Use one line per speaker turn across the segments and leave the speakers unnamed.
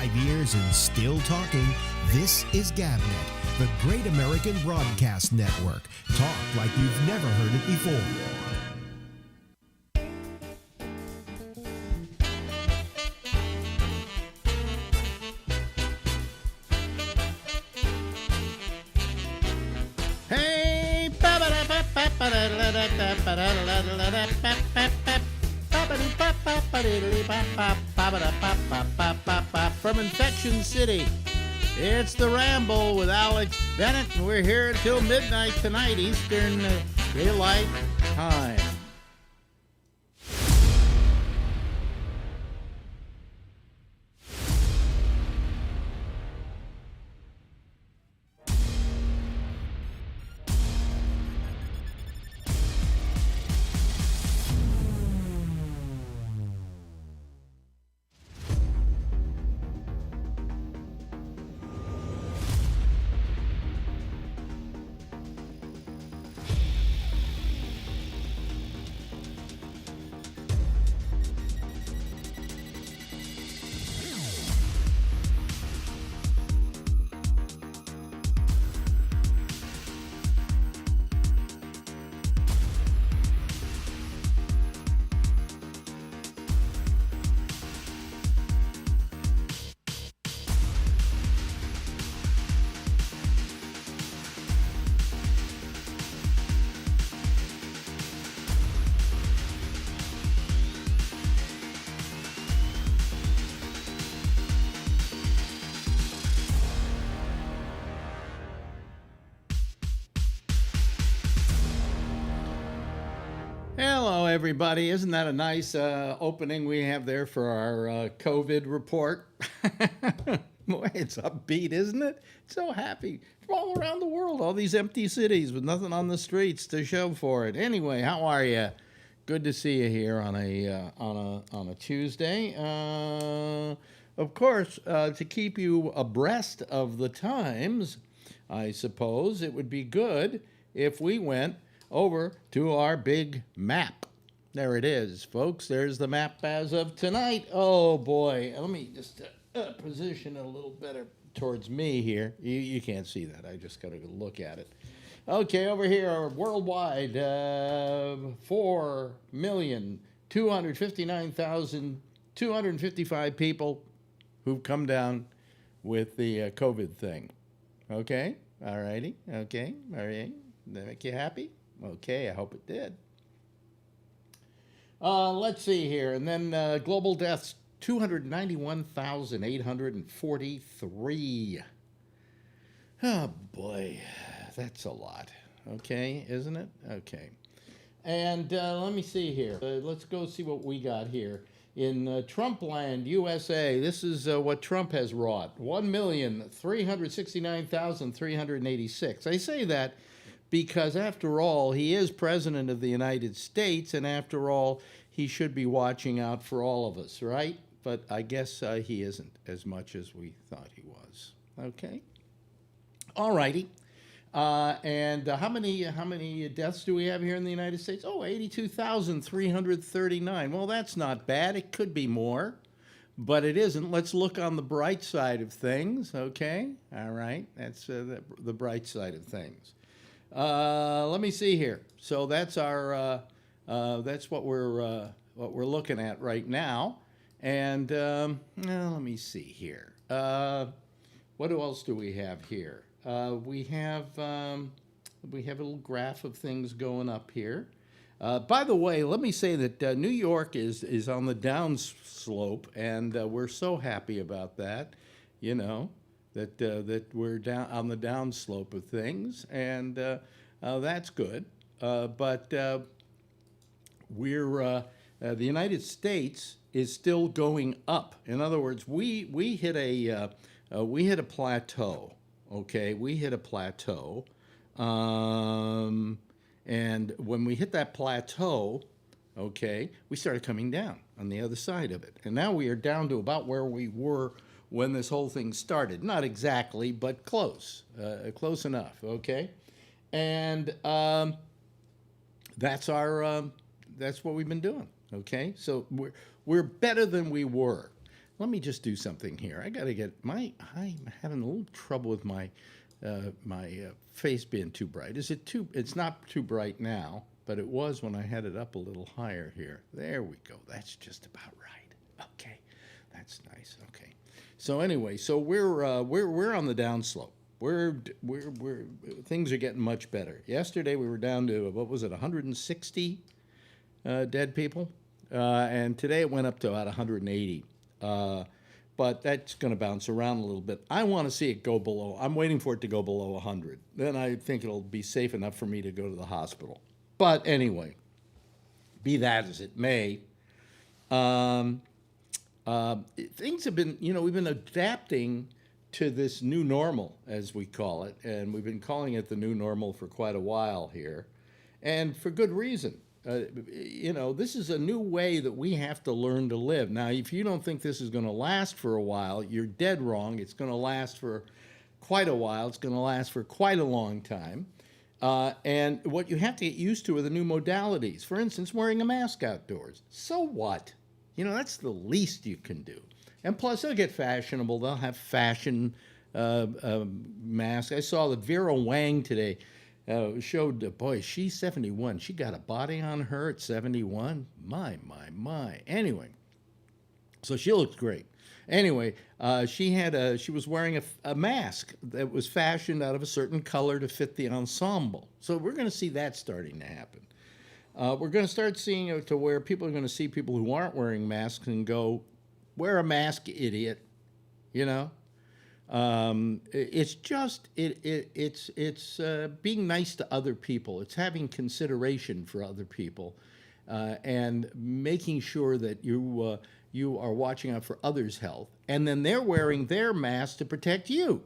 5 years and still talking. This is GABNet, the Great American Broadcast Network. Talk like you've never heard it before.
Hey, from Infection City, it's the Ramble with Alex Bennett, and we're here until midnight tonight, Eastern Daylight Time. Hello, everybody. Isn't that a nice opening we have there for our COVID report? Boy, it's upbeat, isn't it? So happy. From all around the world, all these empty cities with nothing on the streets to show for it. Anyway, how are you? Good to see you here on a Tuesday. Of course, to keep you abreast of the times, I suppose it would be good if we went over to our big map. There it is, folks. There's the map as of tonight. Oh, boy. Let me just position it a little better towards me here. You can't see that. I just got to look at it. Okay, over here, worldwide, 4,259,255 people who've come down with the COVID thing. Okay? All righty. Okay. All right. Did that make you happy? Okay, I hope it did. Let's see here. And then global deaths, 291,843. Oh, boy. That's a lot. Okay, isn't it? Okay. And let me see here. Let's go see what we got here. In Trumpland, USA, this is what Trump has wrought. 1,369,386. I say that because, after all, he is President of the United States, and after all, he should be watching out for all of us, right? But I guess he isn't as much as we thought he was. Okay? All righty. And how many deaths do we have here in the United States? Oh, 82,339. Well, that's not bad. It could be more, but it isn't. Let's look on the bright side of things, okay? All right. That's the bright side of things. Let me see here. So that's our that's what we're looking at right now. And let me see here. What else do we have here? We have a little graph of things going up here. By the way, let me say that New York is on the downslope, and we're so happy about that. You know, that we're down on the downslope of things, and that's good. But we're the United States is still going up. In other words, we hit a plateau. Okay, we hit a plateau, and when we hit that plateau, okay, we started coming down on the other side of it, and now we are down to about where we were when this whole thing started. Not exactly, but close, close enough. Okay, and that's what we've been doing. Okay, so we're better than we were. let me just do something here. I got to get I'm having a little trouble with my face being too bright. It's not too bright now, but it was when I had it up a little higher here. There we go. That's just about right. Okay. That's nice. Okay. So anyway, so we're on the downslope. We're things are getting much better. Yesterday we were down to, what was it, 160 dead people, and today it went up to about 180. But that's going to bounce around a little bit. I want to see it go below. I'm waiting for it to go below 100. Then I think it'll be safe enough for me to go to the hospital. But anyway, be that as it may, things have been, we've been adapting to this new normal, as we call it, and we've been calling it the new normal for quite a while here, and for good reason. This is a new way that we have to learn to live. Now, if you don't think this is going to last for a while, you're dead wrong. It's going to last for quite a while. It's going to last for quite a long time. And what you have to get used to are the new modalities. For instance, wearing a mask outdoors. So what? That's the least you can do. And plus, they'll get fashionable. They'll have fashion masks. I saw that Vera Wang today showed, boy, she's 71. She got a body on her at 71. My. Anyway, so she looks great. Anyway, she was wearing a mask that was fashioned out of a certain color to fit the ensemble. So we're going to see that starting to happen. We're going to start seeing it to where people are going to see people who aren't wearing masks and go, wear a mask, idiot. It's just it's being nice to other people. It's having consideration for other people, and making sure that you are watching out for others' health, and then they're wearing their mask to protect you.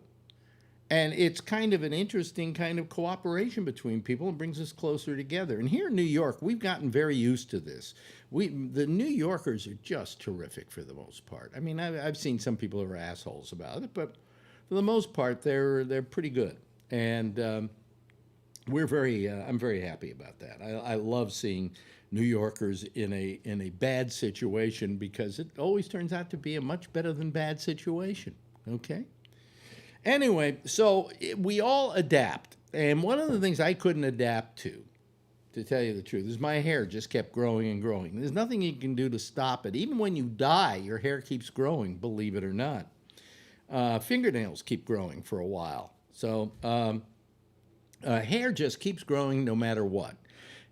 And it's kind of an interesting kind of cooperation between people and brings us closer together. And here in New York, we've gotten very used to this. The New Yorkers are just terrific for the most part. I mean, I've seen some people who are assholes about it, but for the most part, they're pretty good. And I'm very happy about that. I love seeing New Yorkers in a bad situation, because it always turns out to be a much better than bad situation. Okay. Anyway, so we all adapt. And one of the things I couldn't adapt to tell you the truth, is my hair just kept growing and growing. There's nothing you can do to stop it. Even when you die, your hair keeps growing, believe it or not. Fingernails keep growing for a while. So hair just keeps growing no matter what.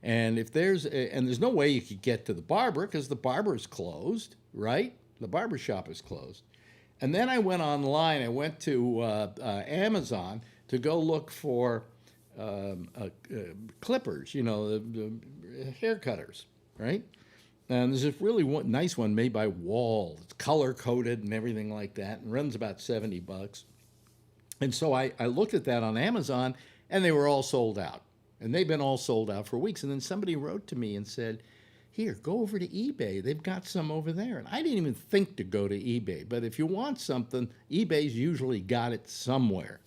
And there's no way you could get to the barber, because the barber is closed, right? The barber shop is closed. And then I went online. I went to Amazon to go look for clippers, the hair cutters, right? And there's this really nice one made by Wall. It's color-coded and everything like that, and runs about $70. And so I looked at that on Amazon, and they were all sold out. And they've been all sold out for weeks. And then somebody wrote to me and said, here, go over to eBay. They've got some over there. And I didn't even think to go to eBay. But if you want something, eBay's usually got it somewhere.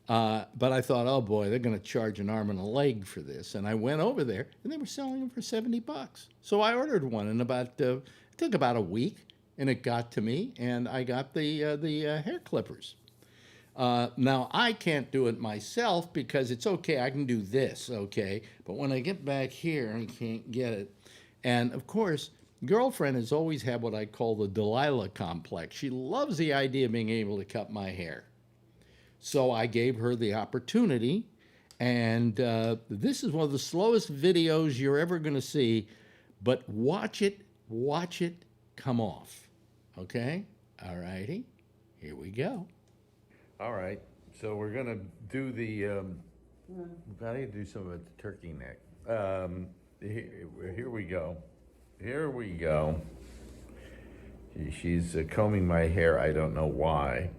But I thought, oh boy, they're going to charge an arm and a leg for this. And I went over there, and they were selling them for $70. So I ordered one, and it took about a week, and it got to me, and I got the hair clippers. Now, I can't do it myself, because it's okay, I can do this, okay? But when I get back here, I can't get it. And, of course, girlfriend has always had what I call the Delilah complex. She loves the idea of being able to cut my hair. So I gave her the opportunity, and this is one of the slowest videos you're ever going to see, but watch it come off, okay? All righty, here we go. All right, so we're going to do we've got to do some of the turkey neck. Here we go. She's combing my hair. I don't know why.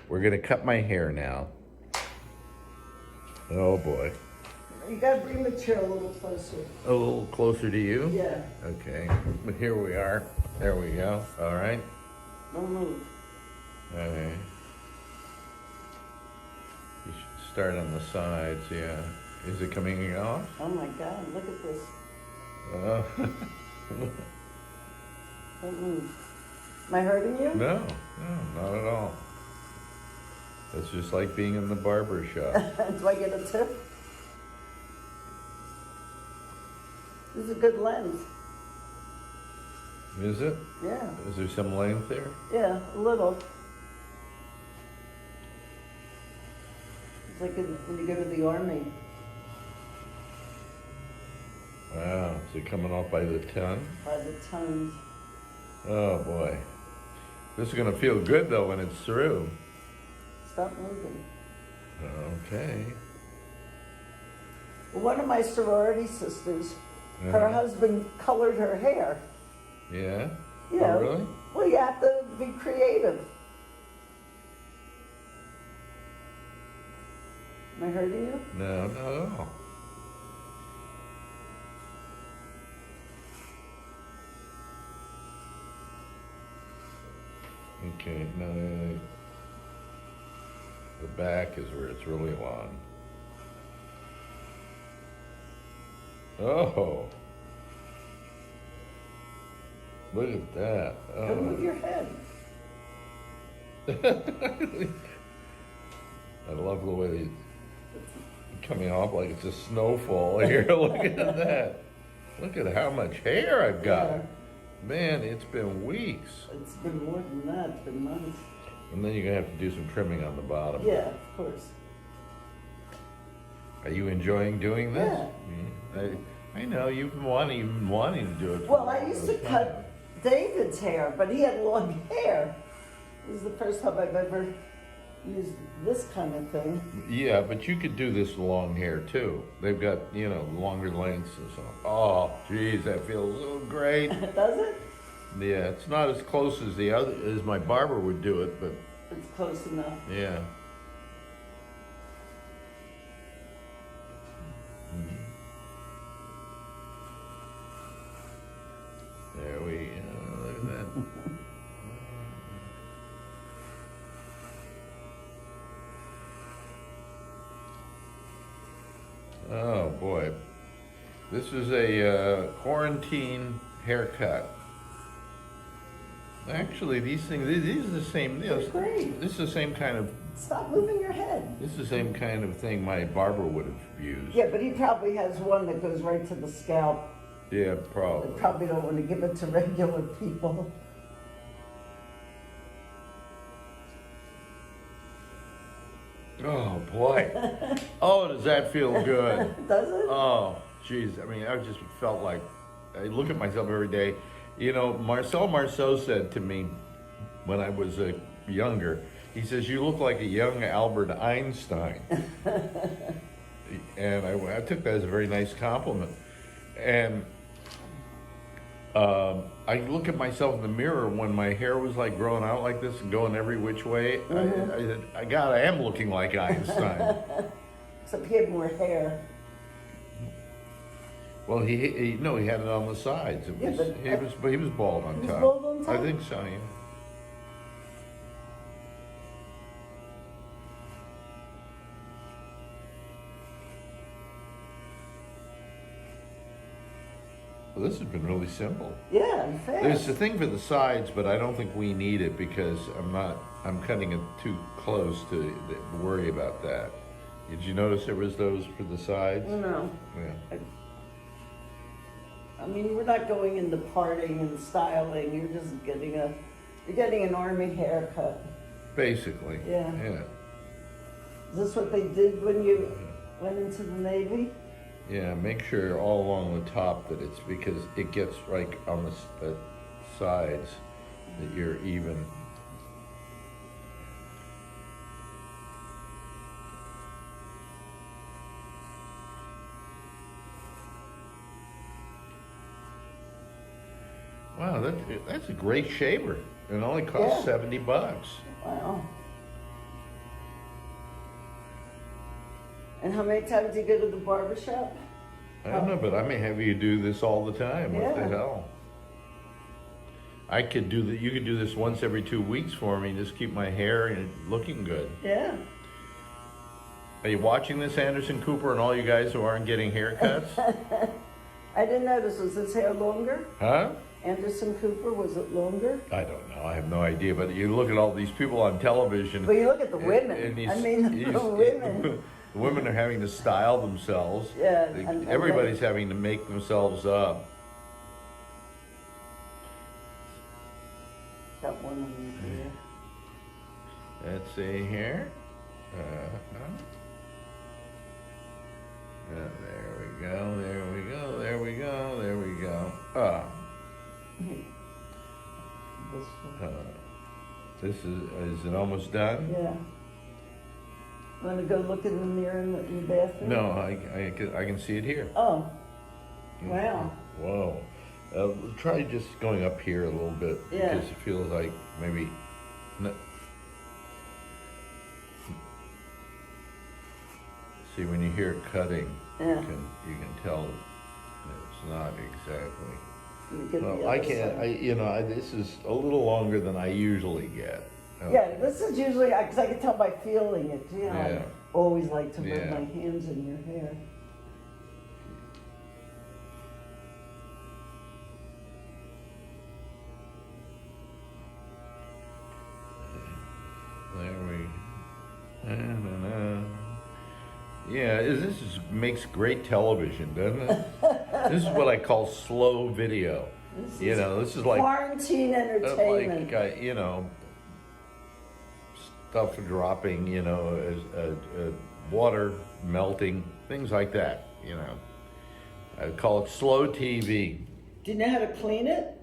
We're going to cut my hair now. Oh boy.
You gotta bring the chair a little closer.
A little closer to you?
Yeah.
Okay. But here we are. There we go. All right.
Don't move.
Okay. You should start on the sides, yeah. Is it coming off?
Oh my God, look at this. Don't move. Am I hurting you?
No, not at all. It's just like being in the barber shop.
Do I get a tip? This is a good length.
Is it?
Yeah.
Is there some length there?
Yeah, a little. It's like when you go to the army.
Wow, is it coming off by the ton?
By the tons.
Oh boy. This is gonna feel good though when it's through.
Stop moving.
Okay.
Well, one of my sorority sisters, her
Uh-huh.
husband colored her hair.
Yeah?
You know,
Oh, really?
well, you have to be creative. Am I hurting you?
No, not at all. Okay, now the back is where it's really long. Oh, look at that.
Don't move
Oh.
your head.
I love the way it's coming off like it's a snowfall here. Look at that. Look at how much hair I've got.
Yeah.
Man, it's been weeks.
It's been more than that. It's been months.
And then you're gonna have to do some trimming on the bottom.
Yeah, of course.
Are you enjoying doing this?
Yeah.
I know you've been wanting to do it. for
Well, I
a
used
long
to
time.
cut David's hair, but he had long hair. This is the first time I've ever used this kind of thing.
Yeah, but you could do this long hair too. They've got, longer lengths and so. Oh, geez, that feels so great.
Does it?
Yeah, it's not as close as as my barber would do it, but
It's close enough.
yeah. There we go. Look at that. Oh boy. This is a quarantine haircut. Actually, these are the same.
They're great.
This is the same kind of.
Stop moving your head.
This is the same kind of thing my barber would have used.
Yeah, but he probably has one that goes right to the scalp.
Yeah,
They
probably.
probably don't want to give it to regular people.
Oh boy. Oh, does that feel good?
Does it?
Oh, geez. I mean, I just felt like I look at myself every day. Marcel Marceau said to me when I was younger, he says, "You look like a young Albert Einstein." And I took that as a very nice compliment. And I look at myself in the mirror when my hair was like growing out like this and going every which way.
Mm-hmm.
I said, God, I am looking like Einstein.
Except he had more hair.
Well, he had it on the sides.
Yeah,
But he was bald on
He was
top.
bald on top?
I think so. Yeah. Well, this has been really simple.
Yeah, and fast.
There's a thing for the sides, but I don't think we need it because I'm cutting it too close to worry about that. Did you notice there was those for the sides?
No.
Yeah.
I mean, we're not going into parting and styling. You're just getting an army haircut.
Basically.
Yeah.
Yeah.
Is this what they did when you went into the Navy?
Yeah, make sure all along the top that it's because it gets like on the sides that you're even. Wow, that's a great shaver. It only costs
Yeah.
$70.
Wow. And how many times do you go to the barber shop?
I don't know, but I may have you do this all the time. What the
Yeah.
hell? I could do that. You could do this once every 2 weeks for me. Just keep my hair looking good.
Yeah.
Are you watching this, Anderson Cooper, and all you guys who aren't getting haircuts?
I didn't notice. Was his hair longer?
Huh?
Anderson Cooper, was it longer?
I don't know. I have no idea. But you look at all these people on television.
But you look at the women.
and
I mean, the women.
The women are having to style themselves.
Yeah,
Everybody's having to make themselves up.
Got one in here.
Let's see here. There we go. There we go. There we go. There we go.
This one.
This is it almost done?
Yeah. Want to go look in the mirror in the bathroom?
No, I can see it here.
Oh. Wow.
Whoa. Try just going up here a little bit
Yeah.
because it feels like maybe. No. See, when you hear cutting,
Yeah.
you can tell it's not exactly.
You get the
Well,
other
I can't.
side.
This is a little longer than I usually get.
Yeah, this is usually, because I can tell by feeling it. You know,
Yeah.
I always like to rub
Yeah.
my hands in your hair.
There we. Yeah, makes great television, doesn't it? This is what I call slow video. This is like
Quarantine entertainment.
Stuff dropping, water melting, things like that. I call it slow TV.
Do you know how to clean it?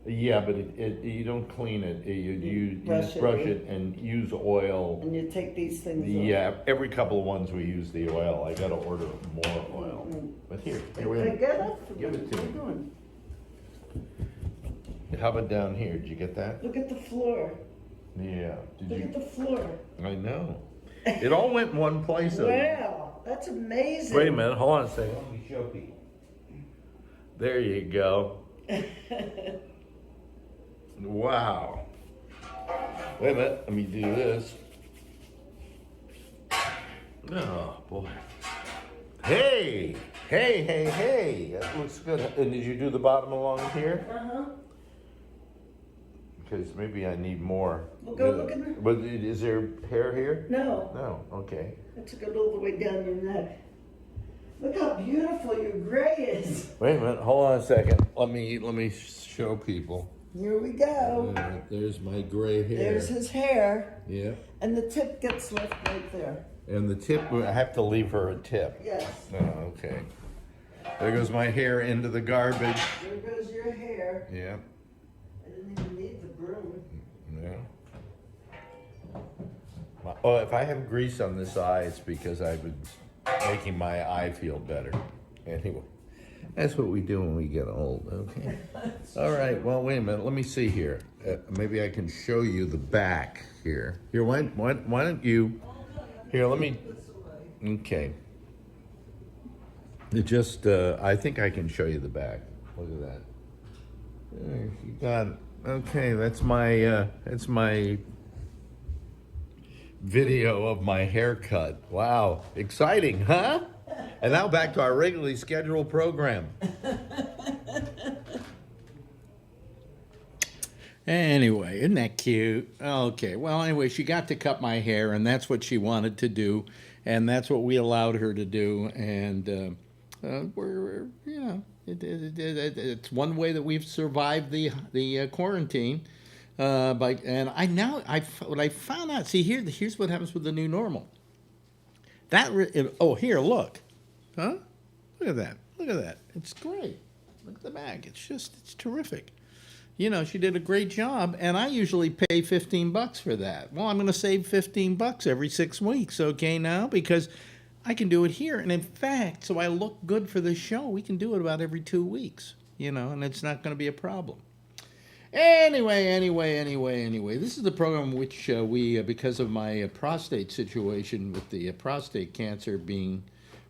Yeah, but you don't clean it. You just brush it and use oil.
And you take these things off.
Yeah, every couple of ones we use the oil. I got to order more oil. But here we
Can I
have.
get it?
Give it to
What are
me.
you doing?
How about down here? Did you get that?
Look at the floor.
Yeah. Did
Look
you?
at the floor.
I know. It all went in one place.
Wow, that's amazing.
Wait a minute. Hold on a second. Let me show people. There you go. Wow. Wait a minute. Let me do this. Oh, boy. Hey! Hey! That looks good. And did you do the bottom along here?
Uh-huh.
Because maybe I need more.
Well, go look in there.
But is there hair here?
No,
No. Okay.
it took it all the way down your neck. Look how beautiful your gray is.
Wait a minute. Hold on a second. Let me show people.
Here we go.
There's my gray hair.
There's his hair.
Yeah.
And the tip gets left right there.
And the tip, I have to leave her a tip.
Yes.
Oh, okay. There goes my hair into the garbage.
There goes your hair.
Yeah.
I didn't even need the broom.
Yeah. Oh, if I have grease on this eye, it's because I've been making my eye feel better. Anyway, that's what we do when we get old, okay? All right, well, wait a minute. Let me see here. Maybe I can show you the back here. Here, why don't you... Here, let me... Okay. I think I can show you the back. Look at that. You got... Okay, that's my video of my haircut. Wow, exciting, huh? And now back to our regularly scheduled program.
Anyway, isn't that cute? Okay, well, anyway, she got to cut my hair, and that's what she wanted to do, and that's what we allowed her to do, and it's one way that we've survived the quarantine. What I found out. See, here's what happens with the new normal. Here, look, huh? Look at that. Look at that. It's great. Look at the back. It's terrific. She did a great job, and I usually pay $15 for that. Well, I'm going to save $15 every 6 weeks, okay, now, because I can do it here. And in fact, so I look good for the show, we can do it about every 2 weeks, and it's not going to be a problem. Anyway, this is the program in which we, because of my prostate situation with the prostate cancer being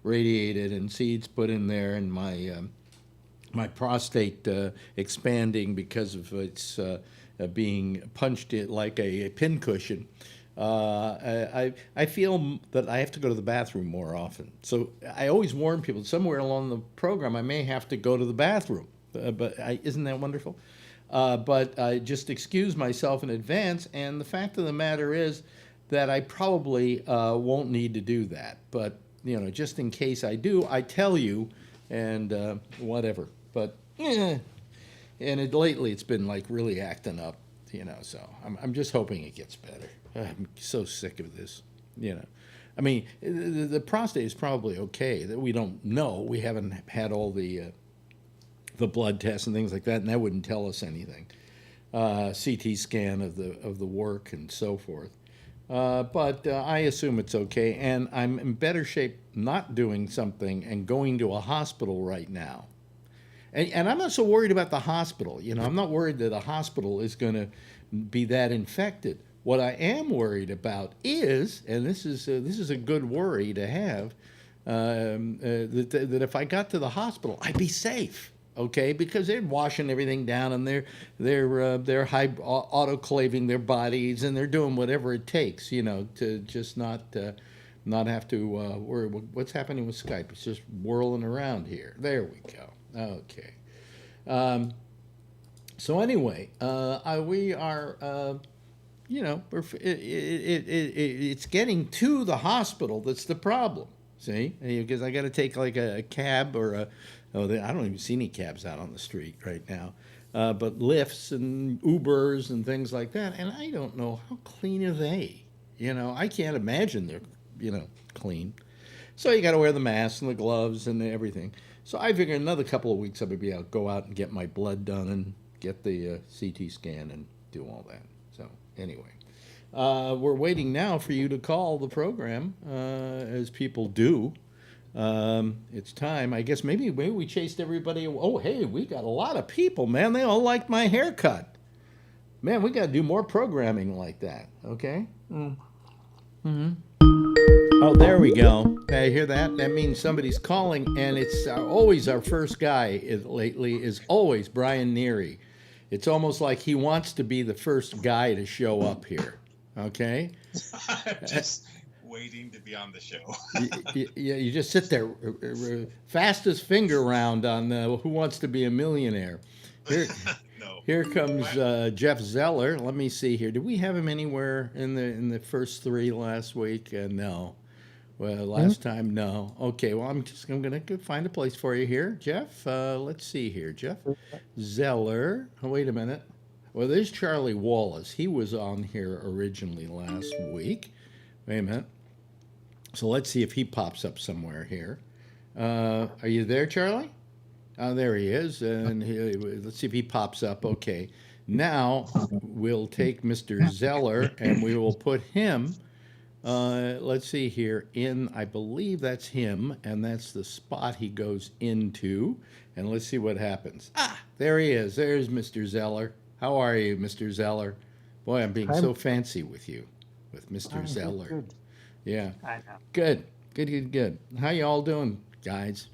radiated and seeds put in there, and my prostate expanding because of its being punched it like a pincushion. I feel that I have to go to the bathroom more often. So I always warn people, somewhere along the program I may have to go to the bathroom. Isn't that wonderful? But I just excuse myself in advance. And the fact of the matter is that I probably won't need to do that. But, just in case I do, I tell you and whatever. But, lately it's been like really acting up, so I'm just hoping it gets better. I'm so sick of this, I mean, the prostate is probably okay. That we don't know. We haven't had all the blood tests and things like that, and that wouldn't tell us anything. CT scan of the work and so forth. But I assume it's okay, and I'm in better shape not doing something and going to a hospital right now. And I'm not so worried about the hospital. I'm not worried that a hospital is going to be that infected. What I am worried about is, and this is a good worry to have, that if I got to the hospital, I'd be safe. Okay, because they're washing everything down and they're autoclaving their bodies and they're doing whatever it takes, to just not have to worry. What's happening with Skype? It's just whirling around here. There we go. Okay. So anyway, we are. It's getting to the hospital that's the problem. See, because I got to take like a cab or I don't even see any cabs out on the street right now, but Lyfts and Ubers and things like that. And I don't know how clean are they. I can't imagine they're clean. So you got to wear the mask and the gloves and everything. So I figure another couple of weeks I'll be able to go out and get my blood done and get the CT scan and do all that. So anyway, we're waiting now for you to call the program, as people do. It's time. I guess maybe we chased everybody. Oh, hey, we got a lot of people, man. They all like my haircut. Man, we got to do more programming like that, okay? Mm-hmm. Oh, there we go. Hey, hear that? That means somebody's calling, and it's always our first guy lately is always Brian Neary. It's almost like he wants to be the first guy to show up here, okay?
Just waiting to be on the show.
You just sit there, fastest finger round on Who Wants to Be a Millionaire. Here,
No.
Here comes Jeff Zeller. Let me see here. Did we have him anywhere in the first three last week? No. Well, last time, no. Okay, well, I'm going to find a place for you here. Jeff, let's see here. Jeff Zeller. Oh, wait a minute. Well, there's Charlie Wallace. He was on here originally last week. Wait a minute. So let's see if he pops up somewhere here. Are you there, Charlie? Oh, there he is. And let's see if he pops up. Okay. Now we'll take Mr. Zeller and we will put him, let's see here, I believe that's him, and that's the spot he goes into. And let's see what happens. Ah, there he is. There's Mr. Zeller. How are you, Mr. Zeller? Boy, I'm being so fancy with you, with Mr. Zeller.
Good.
Yeah.
I know.
Good. How you all doing, guys?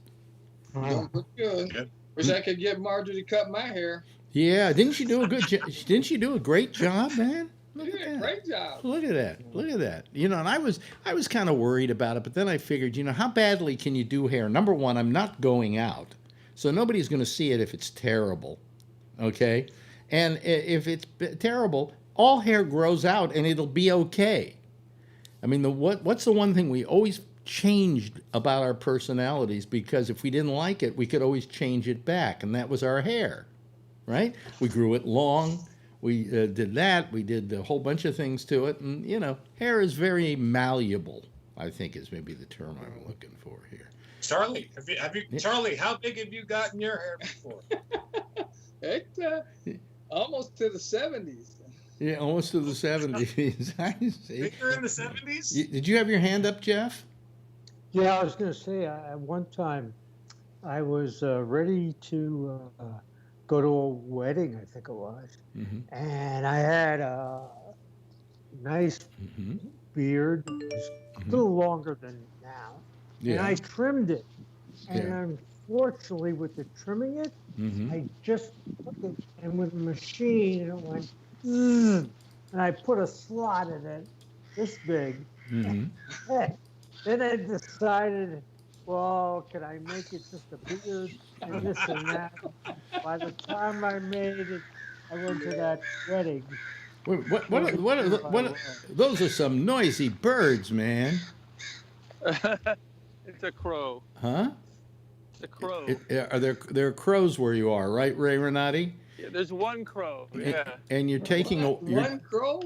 Oh,
Good. Wish I could get Marjorie to cut my hair.
Yeah, didn't she do a great job, man? Look at that.
Great job.
Look at that. And I was kind of worried about it, but then I figured, how badly can you do hair? Number one, I'm not going out, so nobody's going to see it if it's terrible, okay? And if it's terrible, all hair grows out and it'll be okay. I mean, what's the one thing we always changed about our personalities? Because if we didn't like it, we could always change it back, and that was our hair, right? We grew it long. We did that. We did a whole bunch of things to it, and hair is very malleable, I think is maybe the term I'm looking for here.
Charlie, Charlie, how big have you gotten your hair before?
It's almost to the 70s.
Yeah, almost to the 70s. I see.
Bigger in the 70s?
Did you have your hand up, Jeff?
Yeah, I was going to say, at one time, I was ready to go to a wedding, I think it was. Mm-hmm. And I had a nice beard. It was a little longer than now. Yeah. And I trimmed it. And unfortunately, with the trimming it, I just took it, and with the machine, it went, and I put a slot in it, this big. Then I decided, well, can I make it just a beard and this and that? By the time I made it, I went to that wedding.
Those are some noisy birds, man.
It's a crow.
Huh?
It's a crow.
Are there crows where you are, right, Ray Renati?
Yeah, there's one crow. Yeah.
And you're taking
One crow?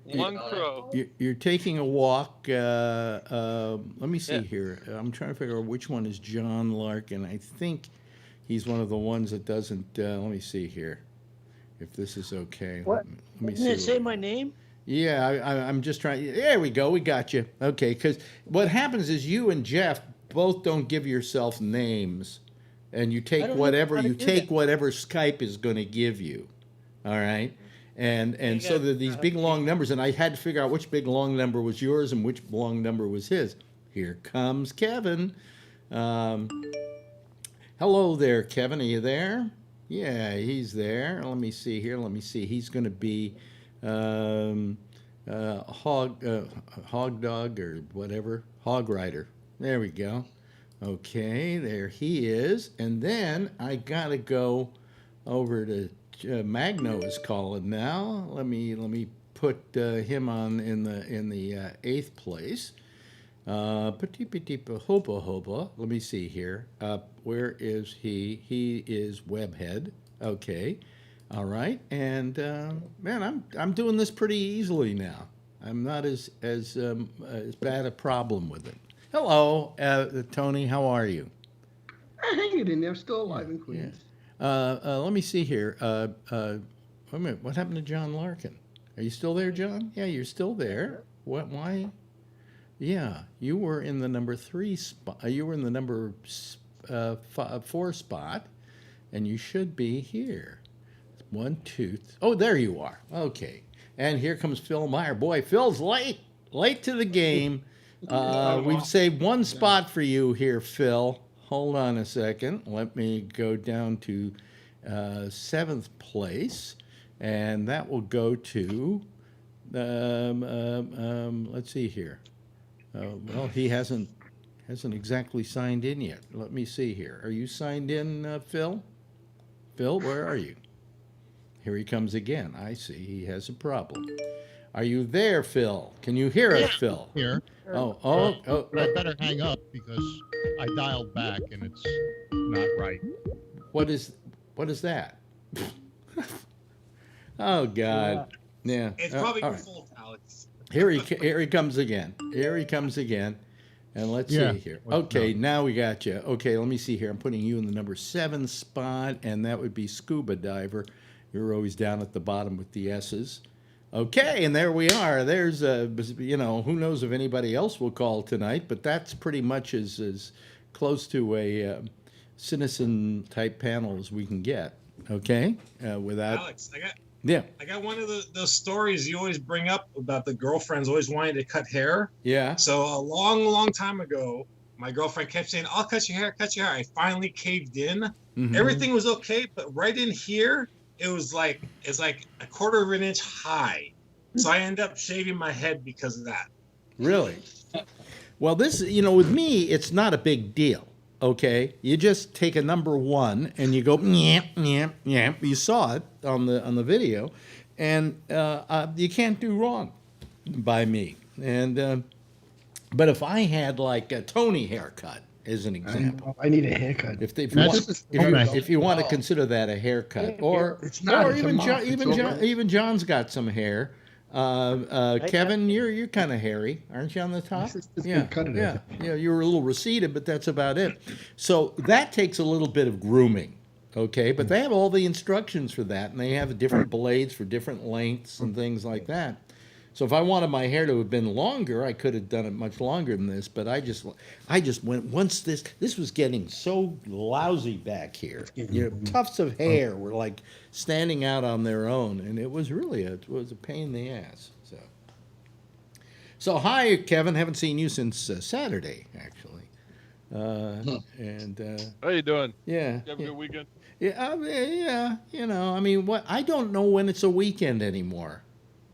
One crow.
You're taking a walk. Let me see here. I'm trying to figure out which one is John Larkin. I think he's one of the ones that doesn't. Let me see here. If this is okay.
What?
Let me
Didn't
see.
it say my name?
Yeah, I'm just trying. There we go. We got you. Okay, because what happens is you and Jeff both don't give yourself names, and you take whatever whatever Skype is going to give you. All right, and so there are these big long numbers, and I had to figure out which big long number was yours and which long number was his. Here comes Kevin. Hello there, Kevin. Are you there? Yeah, he's there. Let me see here. Let me see. He's going to be hog dog or whatever. Hog rider. There we go. Okay, there he is. And then I got to go over to Magno is calling now. Let me put him on in the eighth place. Let me see here. Where is he? He is Webhead. Okay. All right. And man, I'm doing this pretty easily now. I'm not as bad a problem with it. Hello, Tony. How are you?
Hanging in there, still alive in Queens.
Yeah. Let me see here. Wait a minute. What happened to John Larkin? Are you still there, John? Yeah, you're still there. What? Why? Yeah, you were in the number 3 spot. You were in the number 4 spot, and you should be here. 1, 2. Oh, there you are. Okay, and here comes Phil Meyer. Boy, Phil's late to the game. We've saved 1 spot for you here, Phil. Hold on a second. Let me go down to 7th place, and that will go to. Let's see here. Well, he hasn't exactly signed in yet. Let me see here. Are you signed in, Phil? Phil, where are you? Here he comes again. I see he has a problem. Are you there, Phil? Can you hear us, Phil?
Here.
Oh.
But I better hang up because I dialed back and it's not right.
What is that? Oh God. Yeah.
It's probably your fault, Alex.
Here he comes again. Here he comes again. And let's see here. Okay, now we got you. Okay, let me see here. I'm putting you in the number 7 spot, and that would be Scuba Diver. You're always down at the bottom with the S's. Okay, and there we are. There's who knows if anybody else will call tonight, but that's pretty much as close to a citizen type panel as we can get. Okay, without
Alex,
Yeah.
I got one of those stories you always bring up about the girlfriends always wanting to cut hair.
Yeah.
So a long time ago, my girlfriend kept saying, "I'll cut your hair, cut your hair." I finally caved in.
Mm-hmm.
Everything was okay, but right in here, it's like a quarter of an inch high. So I end up shaving my head because of that.
Really? Well, this, with me, it's not a big deal. Okay, you just take a number 1 and you go nyam, nyam, nyam. You saw it on the video, and you can't do wrong by me. And but if I had like a Tony haircut, as an example,
I need a haircut.
If you want to consider that a haircut, or
it's not,
or
it's
even John's got some hair. Kevin, you're kind of hairy, aren't you, on the top? Yeah. You're a little receded, but that's about it. So that takes a little bit of grooming, okay? But they have all the instructions for that, and they have different blades for different lengths and things like that. So if I wanted my hair to have been longer, I could have done it much longer than this. But I just went once this was getting so lousy back here. Tufts of hair were like standing out on their own, and it was really a pain in the ass. So hi, Kevin. Haven't seen you since Saturday, actually. And
how you doing?
Yeah.
You have a good weekend?
Yeah. What? I don't know when it's a weekend anymore.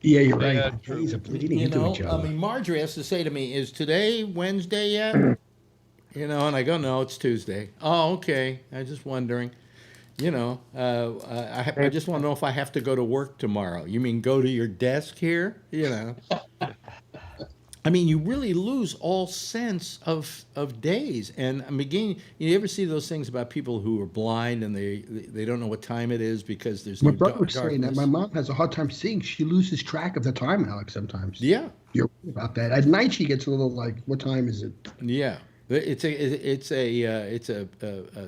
Yeah, you're right.
Yeah, true.
Days are bleeding into each other.
Marjorie has to say to me, "Is today Wednesday yet?" You know, and I go, no, it's Tuesday. Oh, okay. I was just wondering. You know, I just want to know if I have to go to work tomorrow. You mean go to your desk here? You know. I mean, you really lose all sense of days. And I'm beginning. You ever see those things about people who are blind and they don't know what time it is because there's
My
no
brother was saying that
darkness?
my mom has a hard time seeing. She loses track of the time, Alex, sometimes.
Yeah.
You're right about that. At night, she gets a little like, what time is it?
Yeah. It's a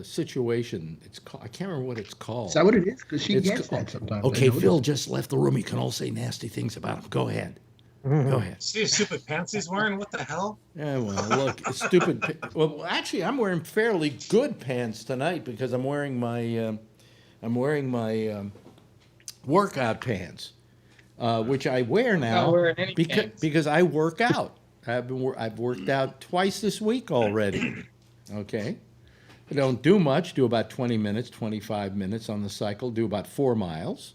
situation. It's called, I can't remember what it's called.
Is that what it is? Because she
It's
gets
called-
that sometimes.
Okay,
I notice.
Phil just left the room. You can all say nasty things about him. Go ahead. Go ahead.
See the stupid pants he's wearing? What the hell?
Yeah, well, look, it's stupid. Well, actually, I'm wearing fairly good pants tonight because I'm wearing my workout pants, which I wear now
Not wearing any
because
pants.
because I work out. I've worked out twice this week already. Okay, I don't do much. Do about 20 minutes, 25 minutes on the cycle. Do about 4 miles,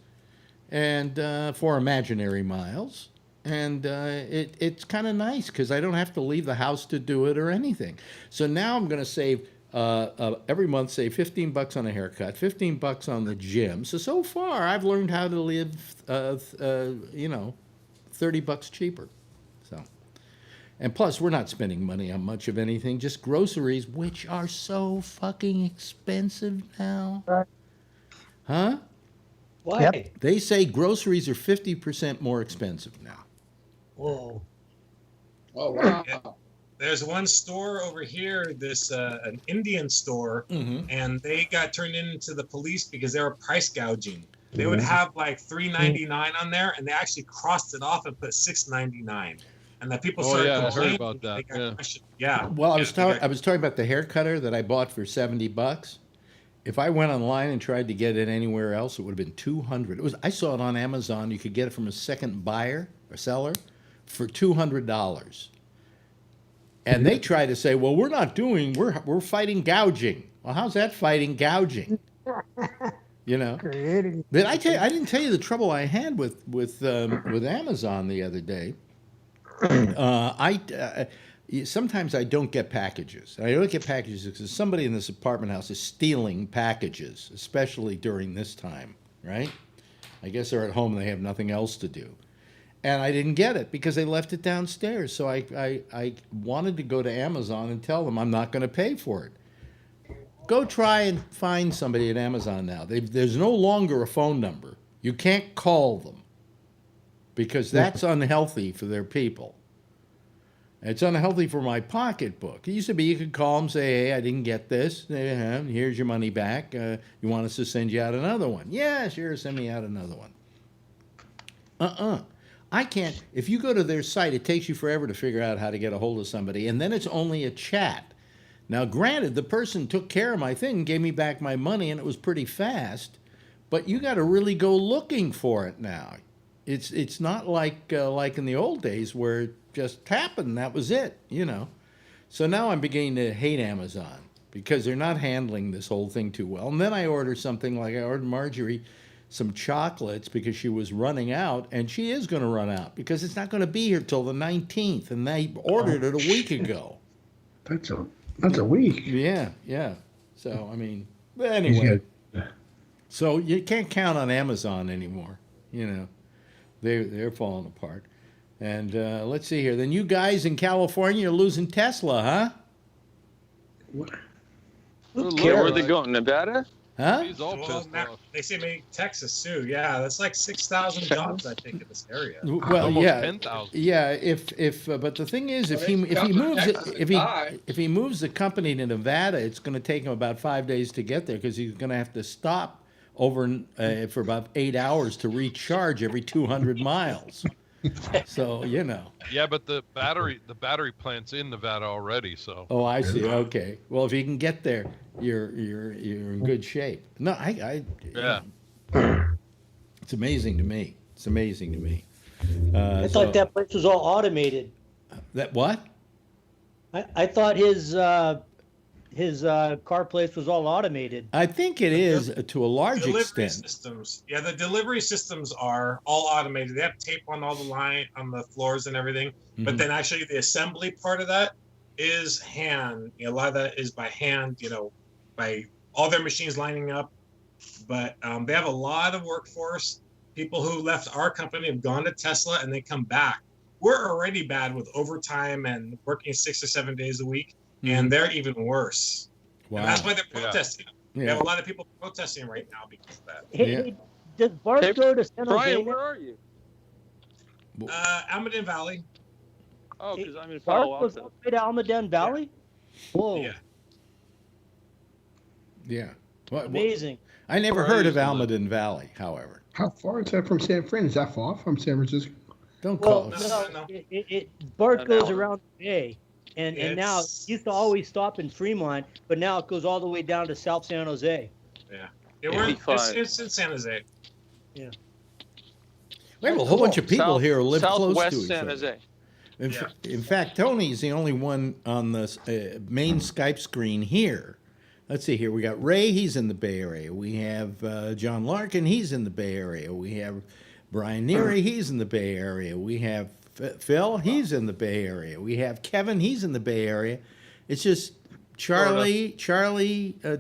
and 4 imaginary miles. And it's kind of nice because I don't have to leave the house to do it or anything. So now I'm going to save every month, save $15 on a haircut, $15 on the gym. So far I've learned how to live, $30 cheaper. So, and plus we're not spending money on much of anything, just groceries, which are so fucking expensive now. Huh?
Why?
Yep.
They say groceries are 50% more expensive now.
Whoa.
Oh wow.
There's one store over here, this an Indian store, and they got turned into the police because they were price gouging. They would have like $3.99 on there, and they actually crossed it off and put $6.99. And the people
Oh,
started
yeah, I heard
complaining.
about that,
They got
yeah.
questioned. Yeah.
Well, I was
Yeah, they got-
talking about the hair cutter that I bought for $70. If I went online and tried to get it anywhere else, it would have been $200. I saw it on Amazon. You could get it from a second buyer or seller for $200. And they try to say, "Well, we're fighting gouging." Well, how's that fighting gouging? You know.
Creating.
But I didn't tell you the trouble I had with Amazon the other day. Sometimes I don't get packages. I don't get packages because somebody in this apartment house is stealing packages, especially during this time, right? I guess they're at home and they have nothing else to do. And I didn't get it because they left it downstairs. So I wanted to go to Amazon and tell them I'm not going to pay for it. Go try and find somebody at Amazon now. There's no longer a phone number. You can't call them because that's unhealthy for their people. It's unhealthy for my pocketbook. It used to be you could call them, say, "Hey, I didn't get this. Here's your money back. You want us to send you out another one?" "Yeah, sure, send me out another one." I can't. If you go to their site, it takes you forever to figure out how to get a hold of somebody, and then it's only a chat. Now, granted, the person took care of my thing, gave me back my money, and it was pretty fast, but you got to really go looking for it now. It's not like in the old days where it just happened, that was it, you know. So now I'm beginning to hate Amazon because they're not handling this whole thing too well. And then I order something like I ordered Marjorie some chocolates because she was running out, and she is going to run out because it's not going to be here till the 19th, and they ordered it a week ago.
That's a week.
Yeah. So, I mean, but anyway. So you can't count on Amazon anymore, you know. They're falling apart. And let's see here. Then you guys in California are losing Tesla, huh?
Where are they going? Nevada?
Huh?
He's all
Well,
pissed off.
they say maybe Texas too. Yeah, that's like 6,000 jobs, I think, in this area.
Well,
Almost
yeah,
10,000.
yeah. If but the thing is, if he moves the company to Nevada, it's going to take him about 5 days to get there because he's going to have to stop over for about 8 hours to recharge every 200 miles. So you know.
Yeah, but the battery plant's in Nevada already, so.
Oh, I see. Okay. Well, if you can get there, you're in good shape. No,
Yeah.
It's amazing to me. It's amazing to me.
I thought that place was all automated.
That what?
I thought his car place was all automated.
I think it is to a large
Delivery
extent.
systems. Yeah, the delivery systems are all automated. They have tape on all the line on the floors and everything. But then actually the assembly part of that is hand. A lot of that is by hand, by all their machines lining up. But they have a lot of workforce. People who left our company have gone to Tesla and they come back. We're already bad with overtime and working 6 or 7 days a week, and they're even worse.
Wow.
And that's why they're protesting.
Yeah.
We have a lot of people protesting right now because of that.
Hey, does Bart go to San Jose?
Brian, where are you?
Almaden Valley.
Oh, because I'm in
Bart
Palo
goes
Alto.
all the way to Almaden Valley? Whoa.
Yeah.
Amazing.
I never heard of Almaden Valley, however.
How far is that from San Fran? Is that far from San Francisco?
Don't call
No.
Bart goes around the bay. And now, it used to always stop in Fremont, but now it goes all the way down to South San Jose.
Yeah. It's in San Jose.
Yeah.
We have a whole bunch of people here who live close to each
San
other.
Jose.
In fact, Tony's the only one on the main Skype screen here. Let's see here. We got Ray. He's in the Bay Area. We have John Larkin. He's in the Bay Area. We have Brian Neary. He's in the Bay Area. We have Phil. He's in the Bay Area. We have Kevin. He's in the Bay Area. It's just Charlie,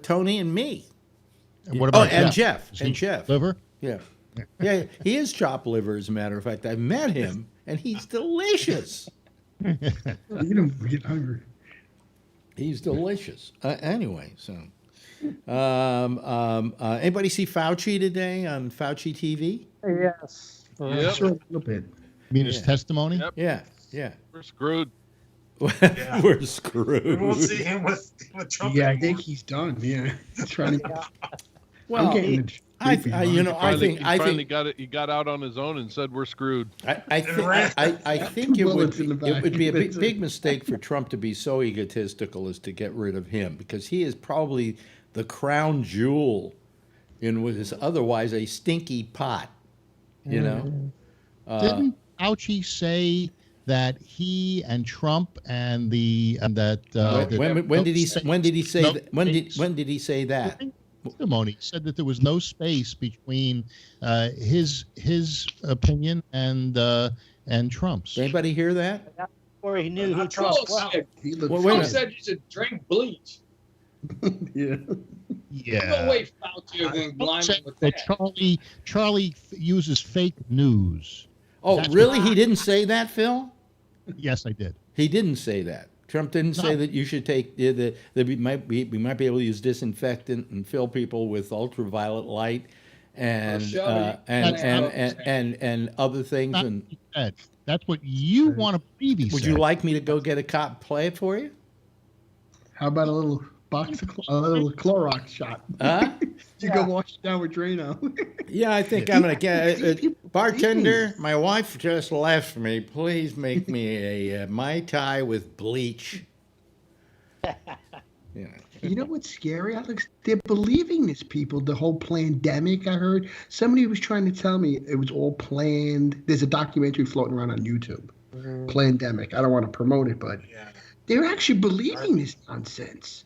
Tony, and me.
And what about
Jeff? And Jeff.
Liver?
Yeah. Yeah, he is chopped liver, as a matter of fact. I've met him, and he's delicious.
You don't get hungry.
He's delicious. Anyway, so anybody see Fauci today on Fauci TV?
Yes.
Yep.
Sure, a little bit.
You mean his testimony?
Yep.
Yeah.
We're screwed.
We're screwed.
We won't see him with Trump
Yeah, I
anymore.
think he's done. Yeah, he's trying to.
Well,
I'm getting the
I
creepy
think
He finally got it. He got out on his own and said, "We're screwed."
I think it
bullets in the back.
would be a big mistake for Trump to be so egotistical as to get rid of him, because he is probably the crown jewel in what is otherwise a stinky pot. You know.
Didn't Fauci say that he and Trump and when
did he say that?
Testimony said that there was no space between his opinion and Trump's.
Anybody hear that?
Before he knew who
Trump
Trump was.
said,
Well, wait a
Trump
minute.
said you should drink bleach.
Yeah.
No way Fauci is in blind
Said
with
that
that.
Charlie uses fake news.
Oh,
That's
really? He didn't say that, Phil?
Yes, I did.
He didn't say that. Trump didn't say that you should take that we might be able to use disinfectant and fill people with ultraviolet light and other things.
Not
And
what he said. That's what you want to believe he
would
said.
you like me to go get a cop play it for you?
How about a little box of a little Clorox shot?
Huh?
You go wash it down with Drano.
Yeah, I think I'm gonna get bartender. My wife just left me. Please make me a Mai Tai with bleach. Yeah.
You know what's scary, Alex? They're believing this, people. The whole pandemic, I heard. Somebody was trying to tell me it was all planned. There's a documentary floating around on YouTube. Plandemic. I don't want to promote it, but they're actually believing this nonsense.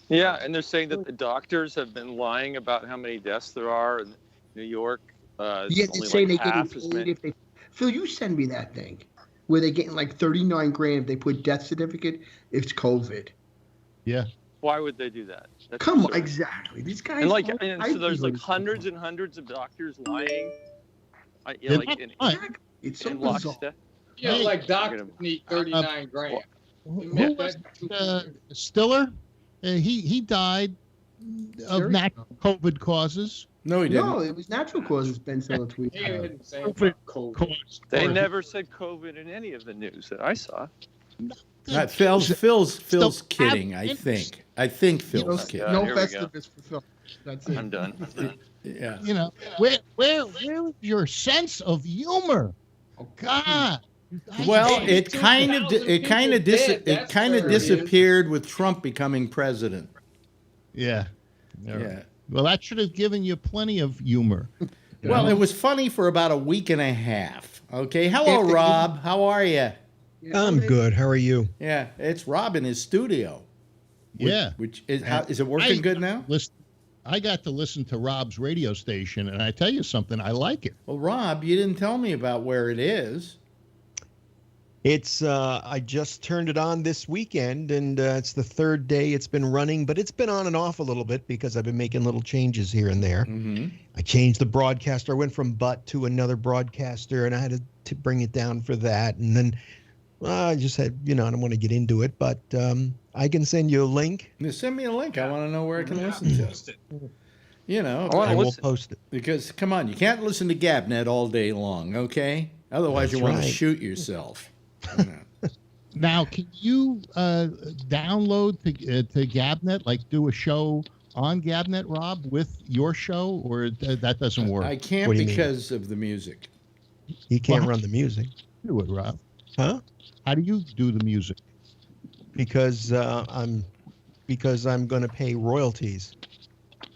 Yeah, and they're saying that the doctors have been lying about how many deaths there are in New York.
Yeah, they're
only
saying
like
they're
half
getting
as
paid
many.
if they. Phil, you send me that thing where they're getting like 39 grand if they put death certificate. It's COVID.
Yeah.
Why would they do that? That's
Come on,
absurd.
exactly. These guys.
And
are
so there's like
livelihoods.
hundreds and hundreds of doctors lying.
They're
Like
not
in
lying.
It's so
in
bizarre.
lockstep.
Yeah,
Hey,
like doctors need 39 grand.
Who was Stiller? He died of
Sure.
natural COVID causes.
No, he didn't.
No, it was natural causes. Ben Stiller
He
tweeted.
didn't say
COVID
about COVID.
caused.
They
Or-
never said COVID in any of the news that I saw.
Phil's kidding. I think Phil's kidding.
No
here we go.
Festivus for Phil. That's it.
I'm done.
Yeah.
You know, where is your sense of humor? Oh God.
Well,
Hey,
it kind of
2,000 people dead, that's where it is.
disappeared with Trump becoming president.
Yeah.
Yeah.
Well, that should have given you plenty of humor.
Well, it was funny for about a week and a half. Okay. Hello, Rob. How are you?
I'm good. How are you?
Yeah, it's Rob in his studio.
Yeah.
Which is is it working good now?
I got to listen to Rob's radio station, and I tell you something, I like it.
Well, Rob, you didn't tell me about where it is.
It's I just turned it on this weekend, and it's the third day it's been running, but it's been on and off a little bit because I've been making little changes here and there.
Mm-hmm.
I changed the broadcaster. I went from Butt to another broadcaster, and I had to bring it down for that. And then I just had, I don't want to get into it, but I can send you a link.
Send me a link. I want to know where I can listen to it.
I will post it.
Because, come on, you can't listen to GABNet all day long, okay? Otherwise, you want to shoot yourself.
Now, can you download to GABNet, like do a show on GABNet, Rob, with your show, or that doesn't work?
I can't because of the music.
You can't run the music.
Do it, Rob.
Huh?
How do you do the music?
Because I'm going to pay royalties.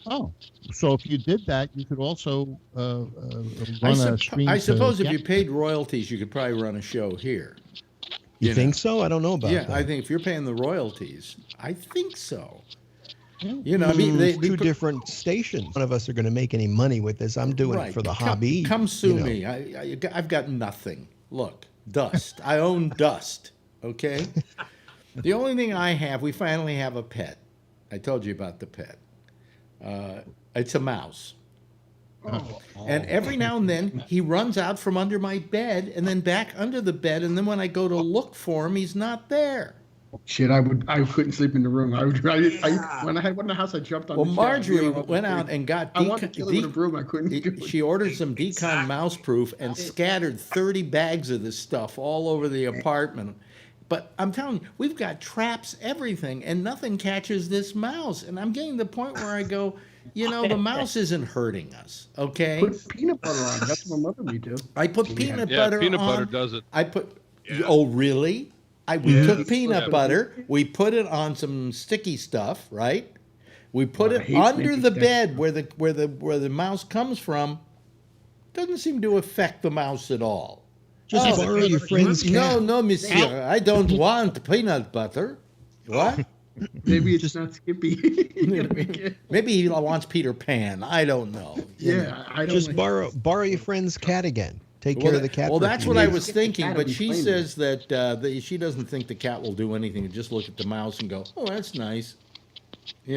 Oh, so if you did that, you could also run a stream.
I suppose if you paid royalties, you could probably run a show here.
You think so? I don't know about that.
Yeah, I think if you're paying the royalties, I think so.
Two different stations. None of us are going to make any money with this. I'm doing it for the hobby.
Come sue me. I've got nothing. Look, dust. I own dust. Okay. The only thing I have, we finally have a pet. I told you about the pet. It's a mouse. And every now and then he runs out from under my bed and then back under the bed, and then when I go to look for him, he's not there.
Shit, I couldn't sleep in the room. When I had one in the house, I jumped on.
Well, Marjorie went out and got.
I wanted to kill him in a room. I couldn't.
She ordered some Decon mouse proof and scattered 30 bags of this stuff all over the apartment. But I'm telling you, we've got traps, everything, and nothing catches this mouse. And I'm getting to the point where I go, the mouse isn't hurting us, okay?
Put peanut butter on. That's what my mother would do.
I put peanut butter on.
Peanut butter does it.
I put. Yeah. Oh, really? We took peanut butter. We put it on some sticky stuff, right? We put it under the bed where the mouse comes from. Doesn't seem to affect the mouse at all.
Just borrow your friend's cat.
No, monsieur. I don't want peanut butter. What?
Maybe it's not Skippy.
Maybe he wants Peter Pan. I don't know.
I don't
just borrow your friend's cat again. Take care of the cat.
Well, that's what I was thinking, but she says that she doesn't think the cat will do anything. Just look at the mouse and go, "Oh, that's nice," So,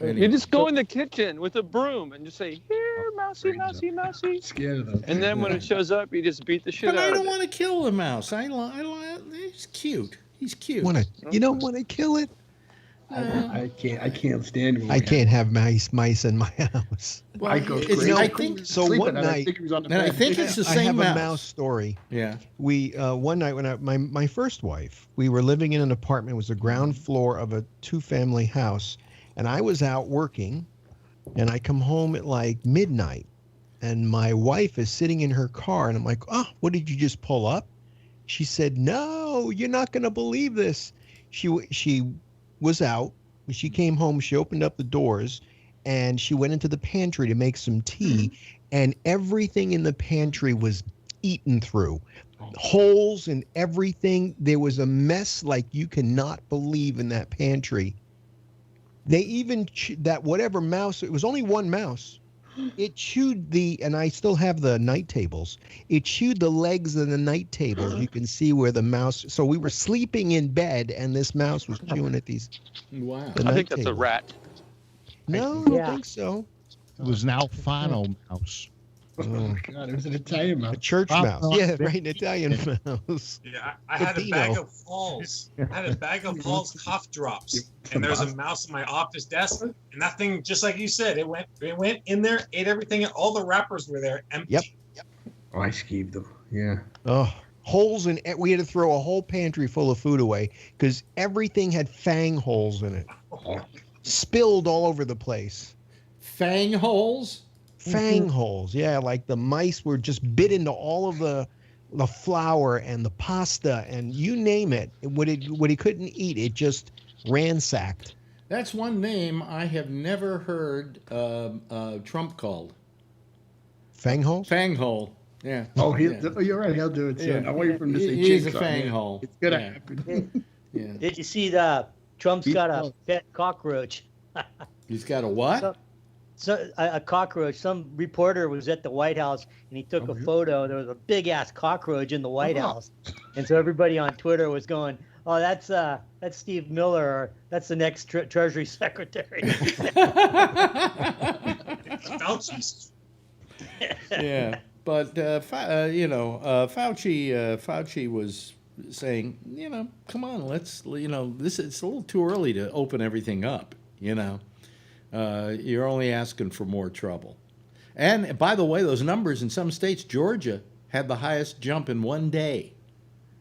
anyway.
You just go in the kitchen with a broom and just say, "Here, mousy, mousy, mousy."
Scared of them.
And then when it shows up, you just beat the shit out of it.
But I don't want to kill the mouse. He's cute. He's cute.
You don't want to kill it?
I can't stand him.
I can't have mice in my house.
Well, I think
so. One night,
I think it's the same mouse.
I have a mouse story.
Yeah.
We one night when my first wife, we were living in an apartment. It was the ground floor of a 2-family house, and I was out working, and I come home at like midnight, and my wife is sitting in her car, and I'm like, "Oh, what did you just pull up?" She said, "No, you're not going to believe this." She was out. When she came home, she opened up the doors and she went into the pantry to make some tea, and everything in the pantry was eaten through. Holes and everything. There was a mess like you cannot believe in that pantry. They even, that whatever mouse, it was only one mouse. It chewed and I still have the night tables. It chewed the legs of the night tables. You can see where the mouse, so we were sleeping in bed and this mouse was chewing at these.
Wow.
I think that's a rat.
No, I don't think so.
It was an Alfano mouse.
Oh my God, it was an Italian mouse.
A church mouse. Yeah, right, an Italian mouse.
Yeah, I had a bag of Halls. I had a bag of Halls cough drops, and there's a mouse on my office desk, and that thing, just like you said, it went in there, ate everything, and all the wrappers were there empty.
Yep.
Oh, I skeeved them. Yeah.
Oh, holes in it. We had to throw a whole pantry full of food away because everything had fang holes in it. Spilled all over the place.
Fang holes?
Fang holes, yeah, like the mice were just bit into all of the flour and the pasta and you name it. What he couldn't eat, it just ransacked.
That's one name I have never heard Trump called.
Fang hole?
Fang hole, yeah.
Oh, you're right, he'll do it soon.
Yeah.
I wait for him to say
He's a
jigsaw.
fang hole.
It's going to happen.
Yeah.
Did you see Trump's got a pet cockroach?
He's got a what?
a cockroach. Some reporter was at the White House and he took a photo. There was a big ass cockroach in the White House, and so everybody on Twitter was going, "Oh, that's Steve Miller, or that's the next Treasury Secretary."
Fauci's.
Yeah, but Fauci was saying, come on, let's, it's a little too early to open everything up. You're only asking for more trouble. And by the way, those numbers in some states, Georgia had the highest jump in one day.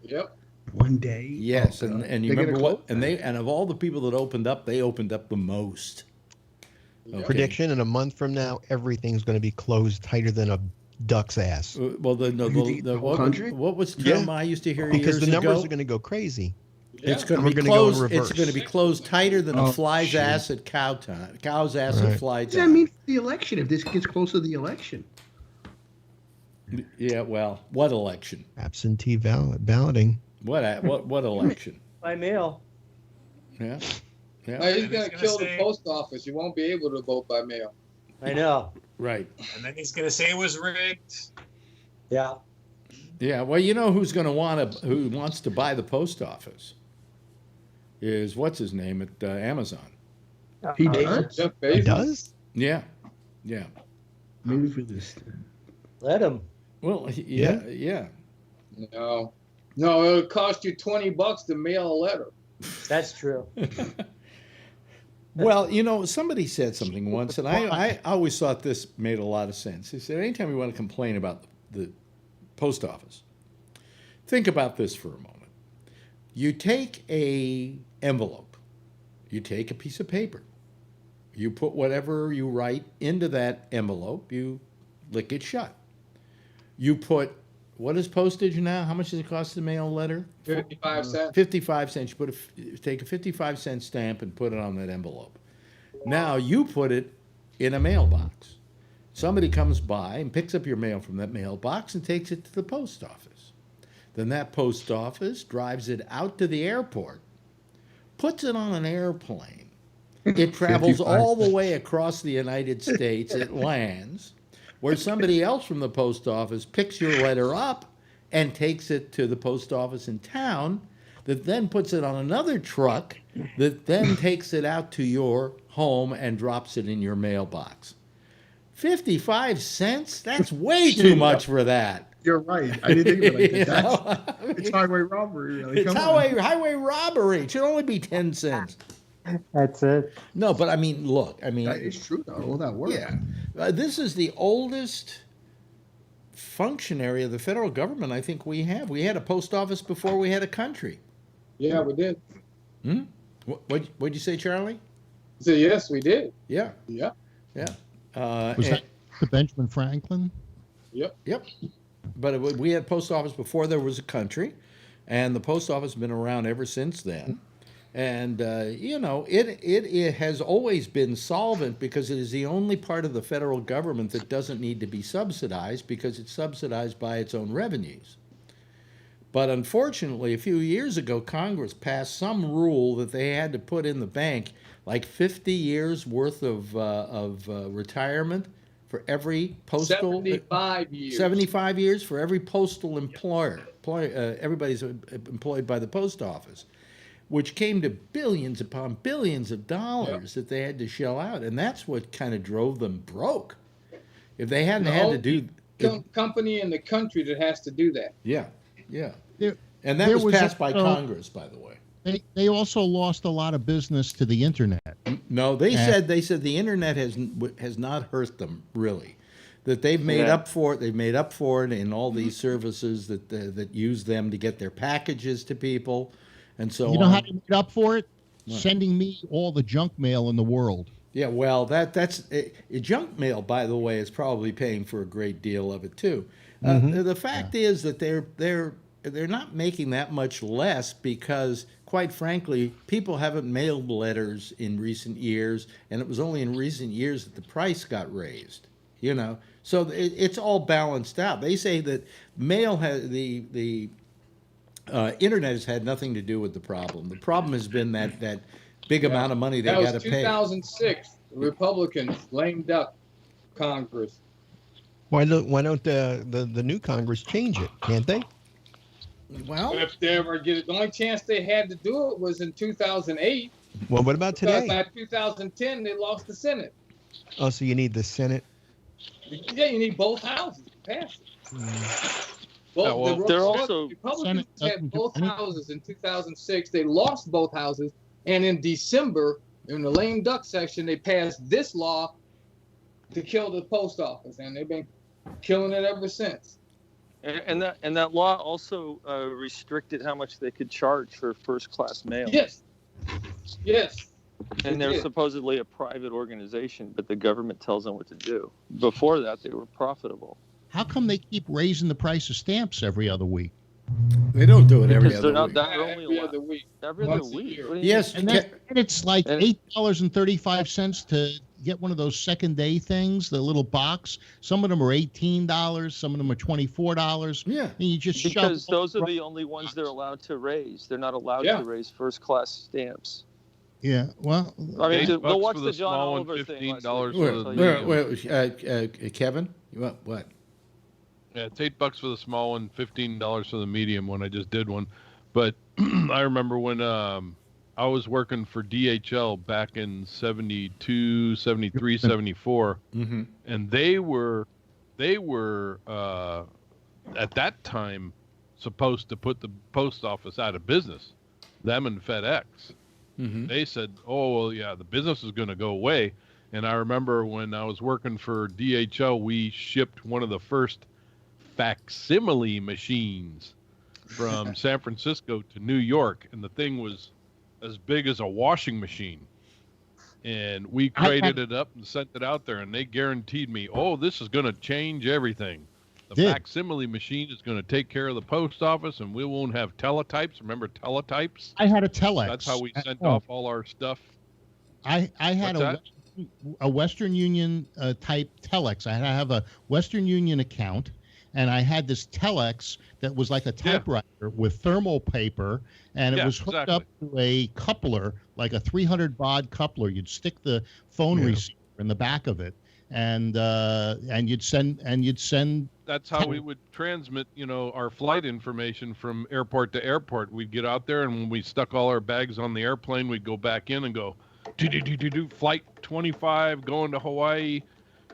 Yep.
One day.
Yes,
Oh,
and you remember what? And of all the people that opened up, they opened up the most. Okay.
Prediction: in a month from now, everything's going to be closed tighter than a duck's ass.
Well, what was the term I used to hear
because
years
the numbers
ago?
are going to go crazy.
It's going to be closed. It's going to be closed tighter than a fly's ass at cow time. Cow's ass at fly
What does that
time.
mean for the election if this gets close to the election?
Yeah, well, what election?
Absentee balloting.
What election?
By mail.
Yeah.
Now, he's going to kill the post office. You won't be able to vote by mail.
I know.
Right.
And then he's going to say it was rigged.
Yeah.
Yeah. Well, who's going to who wants to buy the post office? Is what's his name at Amazon?
He does.
Jeff
He
Bezos.
does?
Yeah. Yeah.
Maybe for this.
Let him.
Well, yeah.
No, it'll cost you $20 to mail a letter.
That's true.
Well, somebody said something once, and I always thought this made a lot of sense. He said, anytime you want to complain about the post office, think about this for a moment. You take a envelope, you take a piece of paper, you put whatever you write into that envelope, you lick it shut. You put, what is postage now? How much does it cost to mail a letter?
55 cents.
55 cents. You take a 55-cent stamp and put it on that envelope. Now you put it in a mailbox. Somebody comes by and picks up your mail from that mailbox and takes it to the post office. Then that post office drives it out to the airport, puts it on an airplane. It travels all the way across the United States. It lands where somebody else from the post office picks your letter up and takes it to the post office in town, that then puts it on another truck, that then takes it out to your home and drops it in your mailbox. 55 cents? That's way too much for that.
You're right. I didn't think about it. It's highway robbery, really.
It's highway robbery. It should only be 10 cents.
That's it.
No, but I mean, look.
That is true, though. All that work.
Yeah. This is the oldest functionary of the federal government I think we have. We had a post office before we had a country.
Yeah, we did.
What'd you say, Charlie?
So yes, we did.
Yeah.
Yeah.
Yeah.
Was that to Benjamin Franklin?
Yep.
But we had post office before there was a country, and the post office has been around ever since then. And, it has always been solvent because it is the only part of the federal government that doesn't need to be subsidized because it's subsidized by its own revenues. But unfortunately, a few years ago, Congress passed some rule that they had to put in the bank like 50 years worth of retirement for every postal
75 years.
75 years for every postal employer. Everybody's employed by the post office, which came to billions upon billions of dollars that they had to shell out, and that's what kind of drove them broke. If they hadn't had to do
company in the country that has to do that.
Yeah. And that was passed by Congress, by the way.
They also lost a lot of business to the internet.
No, they said the internet has not hurt them really. That they've made up for it. They've made up for it in all these services that use them to get their packages to people, and so
you know how they made up for it? What? Sending me all the junk mail in the world.
Yeah, well, that's junk mail. By the way, is probably paying for a great deal of it too. The fact is that they're not making that much less because, quite frankly, people haven't mailed letters in recent years, and it was only in recent years that the price got raised. So it's all balanced out. They say that mail has the internet has had nothing to do with the problem. The problem has been that big amount of money they got to pay.
That was 2006 Republicans, lame duck Congress.
Why don't the new Congress change it? Can't they?
Well,
if they ever get it, the only chance they had to do it was in 2008.
Well, what about
Because
today?
by 2010, they lost the Senate.
Oh, so you need the Senate.
Yeah, you need both houses to pass it.
they're also
Republicans had both houses in 2006. They lost both houses, and in December, in the lame duck section, they passed this law to kill the post office, and they've been killing it ever since.
And that law also restricted how much they could charge for first-class mail.
Yes.
And they're supposedly a private organization, but the government tells them what to do. Before that, they were profitable.
How come they keep raising the price of stamps every other week?
They don't do it every
Because
other
they're
week.
not every
other week.
Every other week. What do you
Yes,
mean?
And it's like $8.35 to get one of those second day things, the little box. Some of them are $18, some of them are $24.
Yeah.
And you just
Because
shove
those are the only ones they're allowed to raise. They're not allowed to raise first-class stamps.
Yeah, well,
I mean,
$8
go watch
for
the John
small one,
Oliver thing.
$15
last
for
week.
the
Kevin, what?
Yeah, it's $8 for the small one, $15 for the medium one. I just did one, but I remember when I was working for DHL back in 72, 73, 74, and they were at that time supposed to put the post office out of business. Them and FedEx. They said, "Oh, well, yeah, the business is going to go away." And I remember when I was working for DHL, we shipped one of the first facsimile machines from San Francisco to New York, and the thing was as big as a washing machine. And we crated it up and sent it out there, and they guaranteed me, "Oh, this is going to change everything. The facsimile machine is going to take care of the post office, and we won't have teletypes." Remember teletypes?
I had a telex.
That's how we sent off all our stuff.
I had a Western Union type telex. I have a Western Union account, and I had this telex that was like a typewriter with thermal paper, and it was hooked up to a coupler, like a 300 baud coupler. You'd stick the phone receiver in the back of it, and you'd send.
That's how we would transmit, our flight information from airport to airport. We'd get out there, and when we stuck all our bags on the airplane, we'd go back in and go, flight 25 going to Hawaii.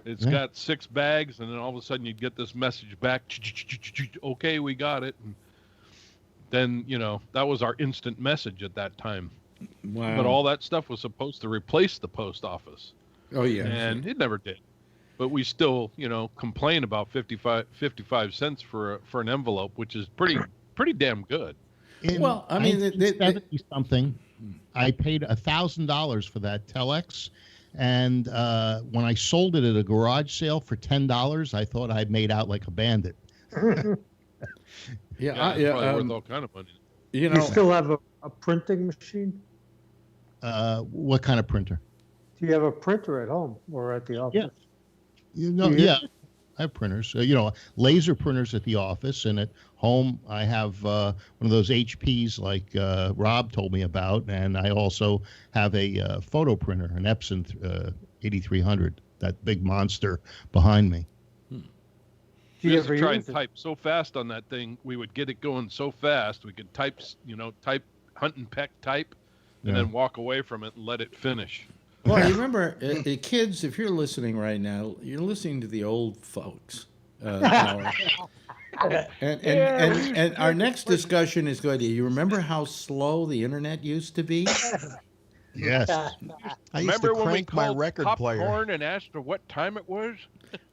It's got 6 bags, and then all of a sudden you'd get this message back. Okay, we got it. And then, that was our instant message at that time.
Wow.
But all that stuff was supposed to replace the post office.
Oh, yeah.
And it never did. But we still, complain about 55 cents for an envelope, which is pretty damn good.
Well, I mean, 70 something, I paid $1,000 for that telex, and when I sold it at a garage sale for $10, I thought I'd made out like a bandit.
Probably worth all kind of money.
You still have a printing machine?
What kind of printer?
Do you have a printer at home or at the office?
Yeah. I have printers. Laser printers at the office, and at home I have one of those HPs like Rob told me about, and I also have a photo printer, an Epson 8300, that big monster behind me.
We used to try and type so fast on that thing. We would get it going so fast. We could type, hunt and peck type, and then walk away from it and let it finish.
Well, you remember, kids, if you're listening right now, you're listening to the old folks. And our next discussion is going to, you remember how slow the internet used to be?
Yes.
I used to crank my record player.
Popcorn and asked her what time it was.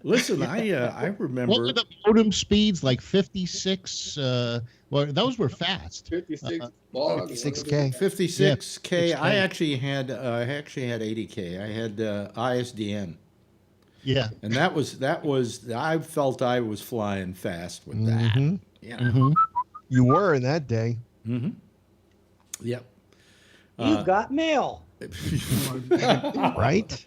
Listen, I remember.
What were the modem speeds, like 56? Well, those were fast.
56.
56K.
56K.
Yeah,
I actually had 80K. I had ISDN.
Yeah.
And that was I felt I was flying fast with that.
You were in that day.
Yep.
You got mail.
Right?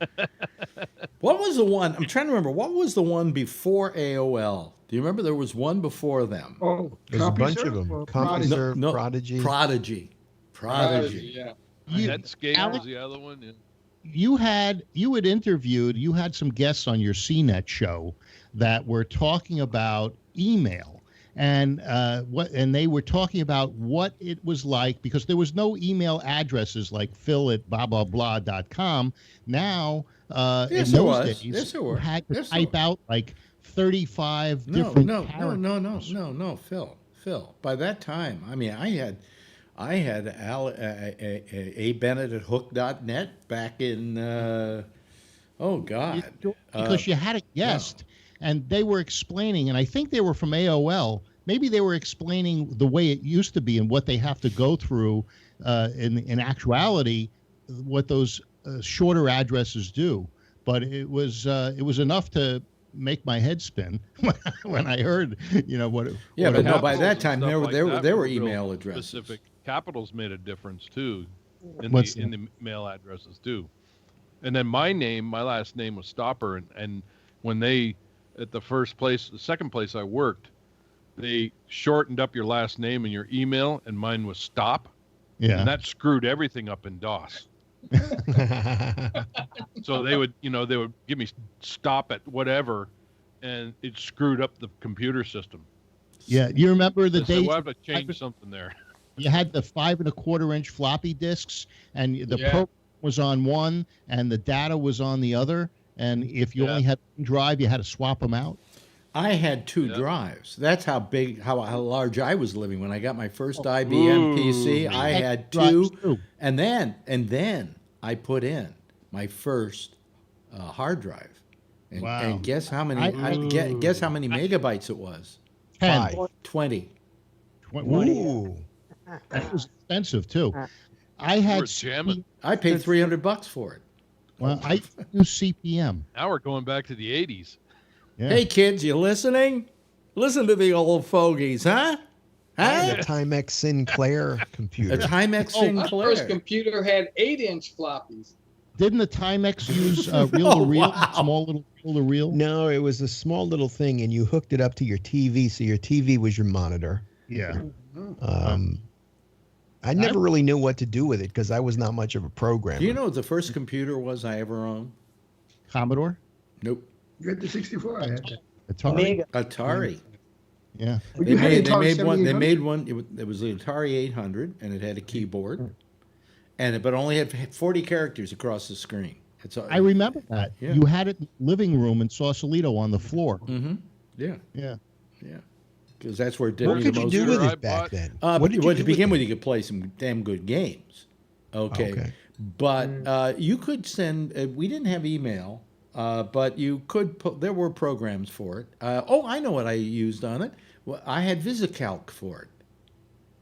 What was the one? I'm trying to remember. What was the one before AOL? Do you remember there was one before them?
Oh,
There's a bunch of them. CompuServe,
No,
Prodigy.
Prodigy.
Yeah.
Netscape was the other one. Yeah.
you had interviewed, you had some guests on your CNET show that were talking about email, and they were talking about what it was like, because there was no email addresses like phil@blah-blah-blah.com. Now,
Yes,
in
there
those
was.
days,
Yes, there
you
were.
had to
Yes, there
type
were.
out like 35 different characters.
No, Phil. By that time, I mean, I had a Bennett at hook.net back in oh God,
Because you had a guest, and they were explaining, and I think they were from AOL. Maybe they were explaining the way it used to be and what they have to go through in actuality, what those shorter addresses do. But it was enough to make my head spin when I heard, what.
Yeah,
what
but no,
happened.
by that time
Stuff
there
like
were
real
email addresses.
Specific. Capitals made a difference too in
What's
the mail addresses too. And then my last name was Stopper, and when they at the second place I worked, they shortened up your last name in your email, and mine was Stop.
Yeah.
And that screwed everything up in DOS. So they would give me Stop at whatever, and it screwed up the computer system.
Yeah, you remember the
So
days
we'll have to change something there.
you had the 5 1/4-inch floppy disks, and the
Yeah.
program was on one and the data was on the other, and if you only had one drive, you had to swap them out.
I had two drives. That's how large I was living when I got my first IBM PC. I had two, and then I put in my first hard drive, and guess how many? Guess how many megabytes it was?
10.
20.
Ooh. That was expensive too. I had
jamming.
I paid $300 for it.
Well, I use CPM.
Now we're going back to the 80s.
Yeah.
Hey kids, you listening? Listen to the old fogies, huh?
I had a Timex Sinclair computer.
A Timex
My
Sinclair.
first computer had 8-inch floppies.
Didn't the Timex use reel-to-reel, small little reel-to-reel?
No, it was a small little thing, and you hooked it up to your TV, so your TV was your monitor.
Yeah.
I never really knew what to do with it because I was not much of a programmer.
Do you know what the first computer was I ever owned?
Commodore?
Nope.
You had the 64. I had that.
Atari?
Atari.
Yeah.
Well,
They
you had
made,
Atari
they made one. They
7800?
made one. It was the Atari 800, and it had a keyboard, but only had 40 characters across the screen.
I remember that.
Yeah.
You had it in the living room in Sausalito on the floor.
Mm-hmm. Yeah.
Yeah.
Yeah. Because that's where it did
What
me
could
the
you
most
do
good.
with it back then?
Well,
do
to begin with, you could play some damn good games. Okay. But you could send. We didn't have email, but you could. There were programs for it. I know what I used on it. Well, I had VisiCalc for it.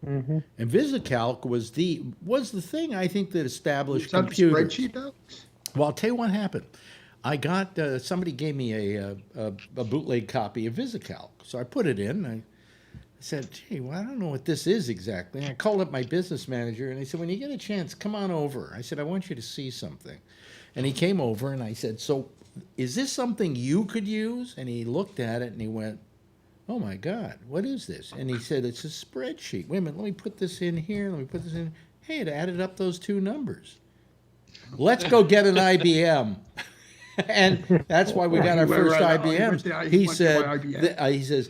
Mm-hmm.
And VisiCalc was the thing I think that established
Is that the
computers.
spreadsheet though?
Well, I'll tell you what happened. I got somebody gave me a bootleg copy of VisiCalc, so I put it in. I said, "Gee, well, I don't know what this is exactly." And I called up my business manager, and he said, "When you get a chance, come on over." I said, "I want you to see something." And he came over, and I said, "So, is this something you could use?" And he looked at it, and he went, "Oh my God, what is this?" And he said, "It's a spreadsheet. Wait a minute, let me put this in here. Let me put this in." Hey, it added up those two numbers. Let's go get an IBM. And that's why we got our first IBMs. He said, he says,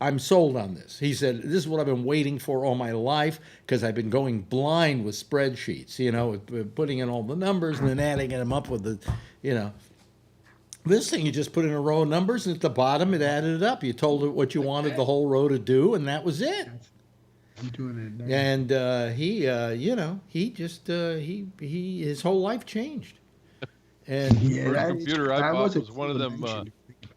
"I'm sold on this." He said, "This is what I've been waiting for all my life because I've been going blind with spreadsheets, putting in all the numbers and then adding them up with the, This thing, you just put in a row of numbers, and at the bottom, it added it up. You told it what you wanted the whole row to do, and that was it."
I'm doing it now.
And his whole life changed. And
Yeah,
First computer I
that
bought
a
was one of them
cool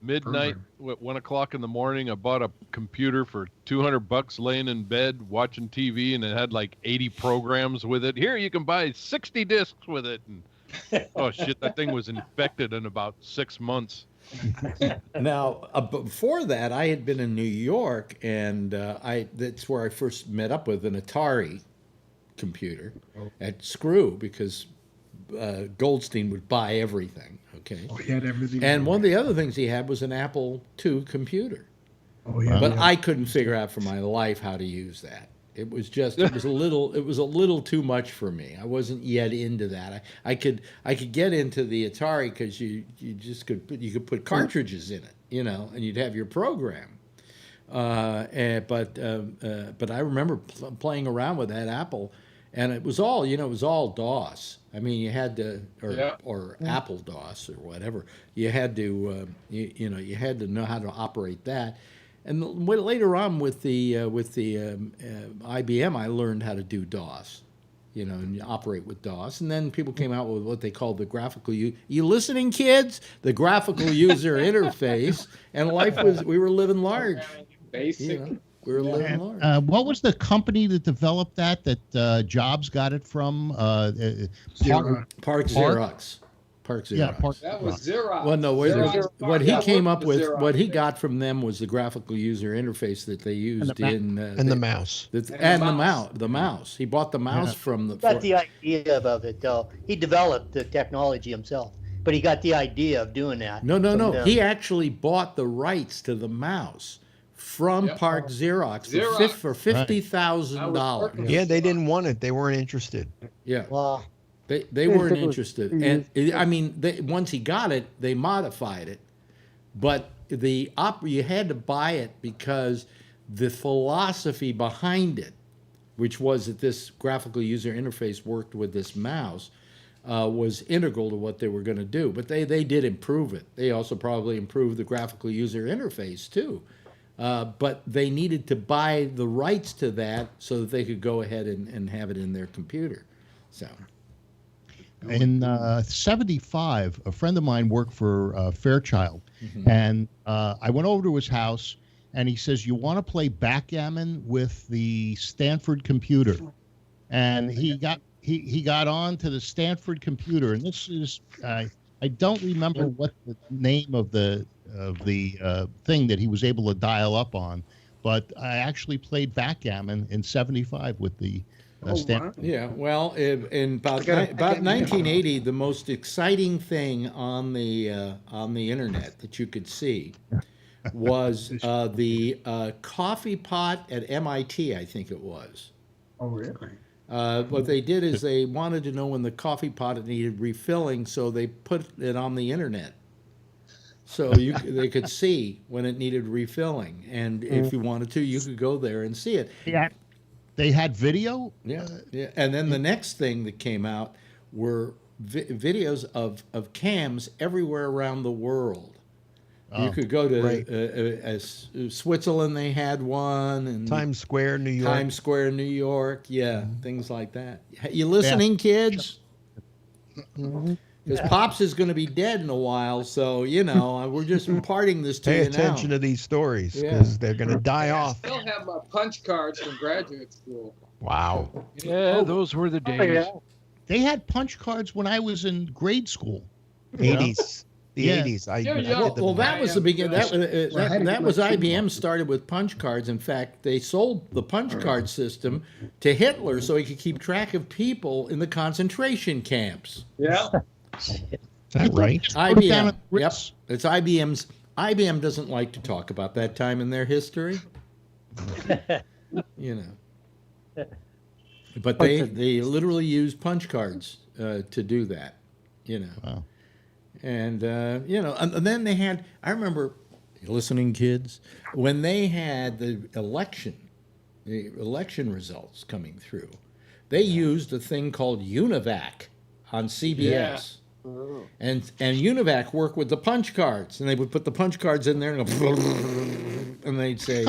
midnight, 1 o'clock in the morning. I bought a computer for $200 laying in bed watching TV, and it had like 80 programs with it. Here, you can buy 60 discs with it. And oh shit, that thing was infected in about 6 months.
Now, before that, I had been in New York, and that's where I first met up with an Atari computer at Screw, because Goldstein would buy everything. Okay.
Oh, he had everything.
And one of the other things he had was an Apple II computer.
Oh, yeah.
But I couldn't figure out for my life how to use that. It was a little too much for me. I wasn't yet into that. I could get into the Atari because you could put cartridges in it, and you'd have your program. But I remember playing around with that Apple, and it was all DOS. I mean, you had to, or Apple DOS or whatever. You had to, you had to know how to operate that. And later on with the IBM, I learned how to do DOS, and operate with DOS. And then people came out with what they called the graphical. You listening, kids? The graphical user interface, and we were living large.
Basic.
We were living large.
What was the company that developed that Jobs got it from?
Park Xerox.
Yeah,
that was Xerox.
Well, no, what he
That
came
was
up with,
Xerox.
what he got from them was the graphical user interface that they used
and the mouse.
The mouse. He bought the mouse from the.
He got the idea of it, though. He developed the technology himself, but he got the idea of doing that.
No. He actually bought the rights to the mouse from Park Xerox for $50,000.
Yeah, they didn't want it. They weren't interested.
Yeah.
Well,
They weren't interested, and I mean, once he got it, they modified it, but you had to buy it because the philosophy behind it, which was that this graphical user interface worked with this mouse, was integral to what they were going to do. But they did improve it. They also probably improved the graphical user interface too, but they needed to buy the rights to that so that they could go ahead and have it in their computer. So.
In '75, a friend of mine worked for Fairchild, and I went over to his house, and he says, "You want to play backgammon with the Stanford computer?" And he got on to the Stanford computer, and this is I don't remember what the name of the thing that he was able to dial up on, but I actually played backgammon in '75 with the.
Yeah, well, in about 1980, the most exciting thing on the internet that you could see was the coffee pot at MIT, I think it was.
Oh, really?
What they did is they wanted to know when the coffee pot needed refilling, so they put it on the internet. So they could see when it needed refilling, and if you wanted to, you could go there and see it.
Yeah. They had video?
Yeah. And then the next thing that came out were videos of cams everywhere around the world. You could go to Switzerland, they had one. And
Times Square, New York.
Yeah, things like that. You listening, kids? Because Pops is going to be dead in a while, so, we're just imparting this to you now.
Pay attention to these stories, because they're going to die off.
I still have my punch cards from graduate school.
Wow.
Yeah, those were the days.
They had punch cards when I was in grade school.
80s. The 80s.
Well, that was the beginning. That was IBM started with punch cards. In fact, they sold the punch card system to Hitler so he could keep track of people in the concentration camps.
Yeah.
Is that right?
IBM. Yep. It's IBM's. IBM doesn't like to talk about that time in their history. But they literally used punch cards to do that.
Wow.
And and then they had. I remember, listening, kids, when they had the election results coming through, they used a thing called UNIVAC on CBS. Yeah. Oh. And UNIVAC worked with the punch cards, and they would put the punch cards in there and go, and they'd say,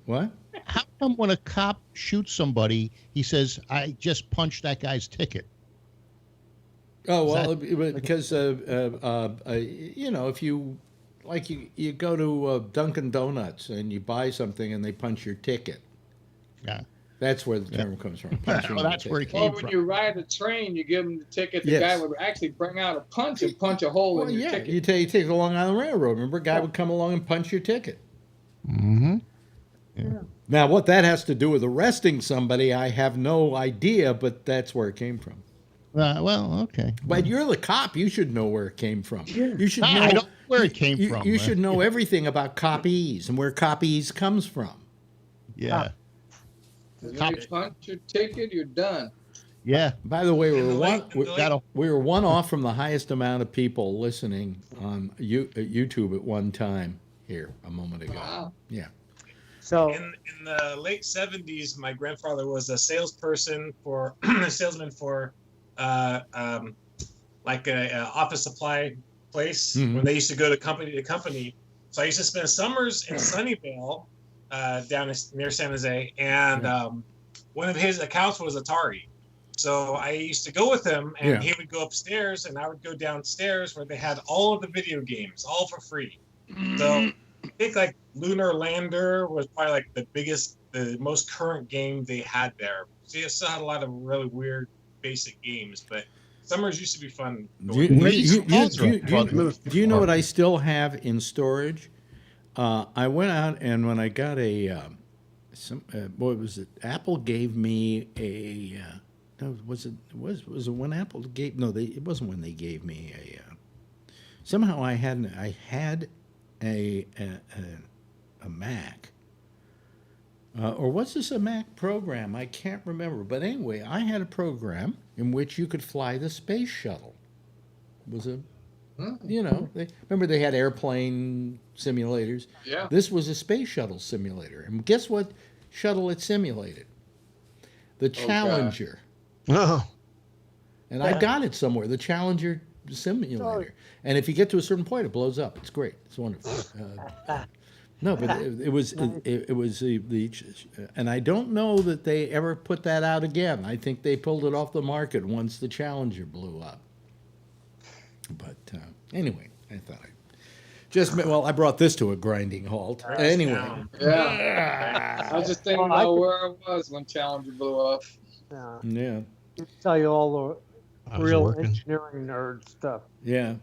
what?
How come when a cop shoots somebody, he says, "I just punched that guy's ticket"?
Oh, well, because if you you go to Dunkin' Donuts and you buy something and they punch your ticket.
Yeah.
That's where the term comes from.
Well, that's where it came
when
from.
you ride a train, you give them the ticket. The guy would actually bring out a punch and punch a hole in your ticket.
You take the Long Island Railroad. Remember, a guy would come along and punch your ticket.
Mm-hmm.
Yeah. Now, what that has to do with arresting somebody, I have no idea, but that's where it came from.
Well, okay.
But you're the cop. You should know where it came from. You should know
I don't know where it came from.
You should know everything about copies and where copies comes from.
Yeah.
When you punch your ticket, you're done.
Yeah.
By the way,
that'll-
we were one off from the highest amount of people listening on YouTube at one time here a moment ago.
Wow.
Yeah.
So
In the late 70s, my grandfather was a salesman for like a office supply place when they used to go to company to company. So I used to spend summers in Sunnyvale, down near San Jose, and one of his accounts was Atari. So I used to go with him, and he would go upstairs, and I would go downstairs where they had all of the video games, all for free. So I think like Lunar Lander was probably like the most current game they had there. So you still had a lot of really weird basic games, but summers used to be fun.
Do you know what I still have in storage? I went out, and when I got what was it? Apple gave me a. Was it when Apple gave? No, it wasn't when they gave me a. Somehow I had a Mac. Or was this a Mac program? I can't remember. But anyway, I had a program in which you could fly the space shuttle. It was remember they had airplane simulators?
Yeah.
This was a space shuttle simulator. And guess what shuttle it simulated? The Challenger.
Oh.
And I got it somewhere, the Challenger simulator. And if you get to a certain point, it blows up. It's great. It's wonderful. No, but it was and I don't know that they ever put that out again. I think they pulled it off the market once the Challenger blew up. But anyway, I thought I brought this to a grinding halt. Anyway.
Yeah. I was just thinking about where I was when Challenger blew up.
Yeah.
Tell you all the real
working.
engineering nerd stuff.
Yeah.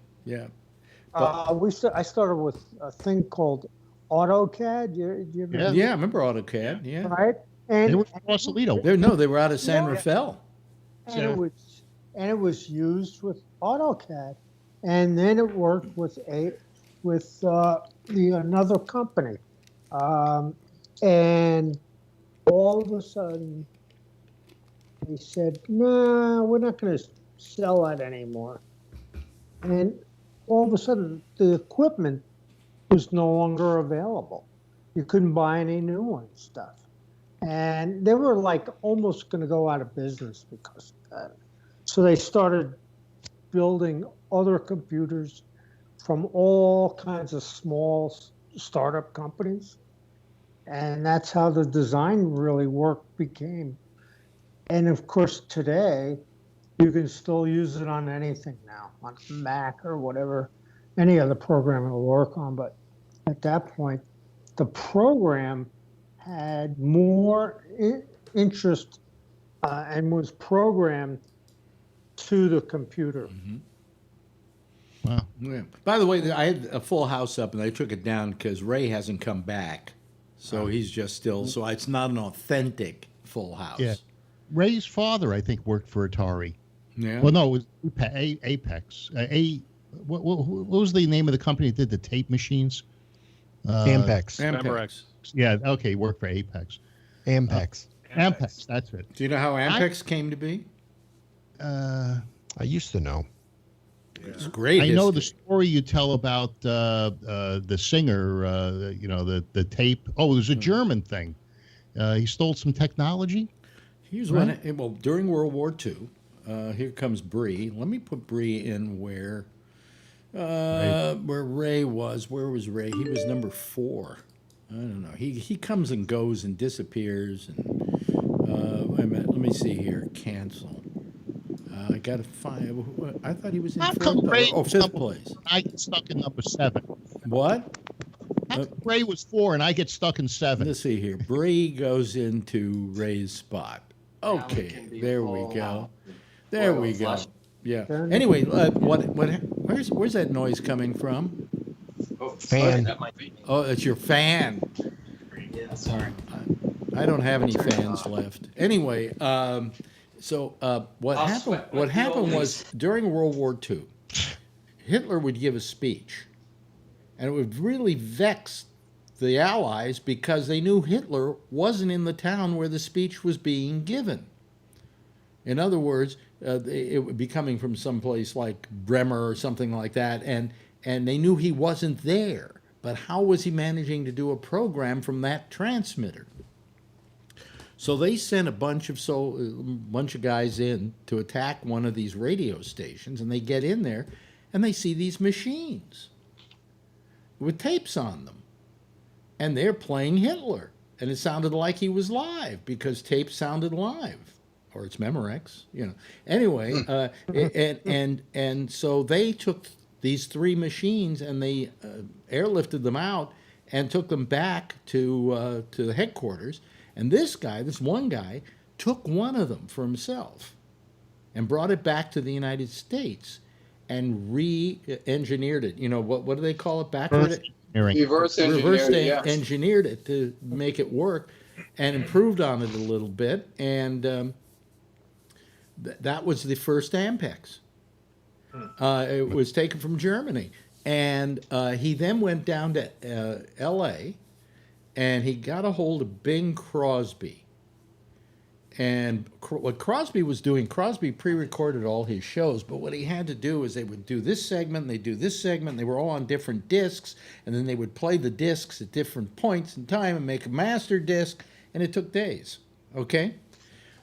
I started with a thing called AutoCAD. You remember?
Yeah, I remember AutoCAD. Yeah.
Right. And
They were from Sausalito.
They were out of San Rafael.
and it was used with AutoCAD, and then it worked with another company, and all of a sudden they said, "No, we're not going to sell that anymore." And all of a sudden, the equipment was no longer available. You couldn't buy any new stuff. And they were like almost going to go out of business because of that. So they started building other computers from all kinds of small startup companies. And that's how the design really work became. And of course, today, you can still use it on anything now, on Mac or whatever, any other program it'll work on. But at that point, the program had more interest and was programmed to the computer.
Mm-hmm.
Wow.
Yeah. By the way, I had a full house up, and I took it down because Ray hasn't come back. So he's just still, so it's not an authentic full house.
Yeah. Ray's father, I think, worked for Atari.
Yeah.
Well, no, it was Apex. What was the name of the company that did the tape machines?
Ampex.
Yeah, okay, he worked for Apex.
Ampex.
Ampex, that's it.
Do you know how Ampex came to be?
I used to know.
It's great.
I know the story you tell about the singer, the tape. Oh, it was a German thing. He stole some technology.
Here's one. During World War II, here comes Bree. Let me put Bree in where Ray was. Where was Ray? He was number 4. I don't know. He comes and goes and disappears. And let me see here. Cancel. I got to find. I thought he was in fifth place.
I get stuck in number 7.
What?
Ray was 4, and I get stuck in 7.
Let's see here. Bree goes into Ray's spot. Okay, there we go. There we go. Yeah. Anyway, where's that noise coming from?
Fan.
Oh, it's your fan. Sorry, I don't have any fans left. Anyway, what happened was during World War II, Hitler would give a speech, and it would really vex the Allies because they knew Hitler wasn't in the town where the speech was being given. In other words, it would be coming from someplace like Bremer or something like that, and they knew he wasn't there. But how was he managing to do a program from that transmitter? So they sent a bunch of guys in to attack one of these radio stations, and they get in there, and they see these machines with tapes on them, and they're playing Hitler, and it sounded like he was live because tapes sounded live, or it's Memorex, you know. Anyway, and so they took these 3 machines and they airlifted them out and took them back to the headquarters. And this one guy, took one of them for himself and brought it back to the United States and re-engineered it. You know, what do they call it?
Reverse
engineered it to make it work and improved on it a little bit. And that was the first Ampex. It was taken from Germany. And he then went down to L.A., and he got a hold of Bing Crosby. And what Crosby was doing, Crosby pre-recorded all his shows, but what he had to do is they would do this segment, they do this segment, they were all on different discs, and then they would play the discs at different points in time and make a master disc, and it took days, okay?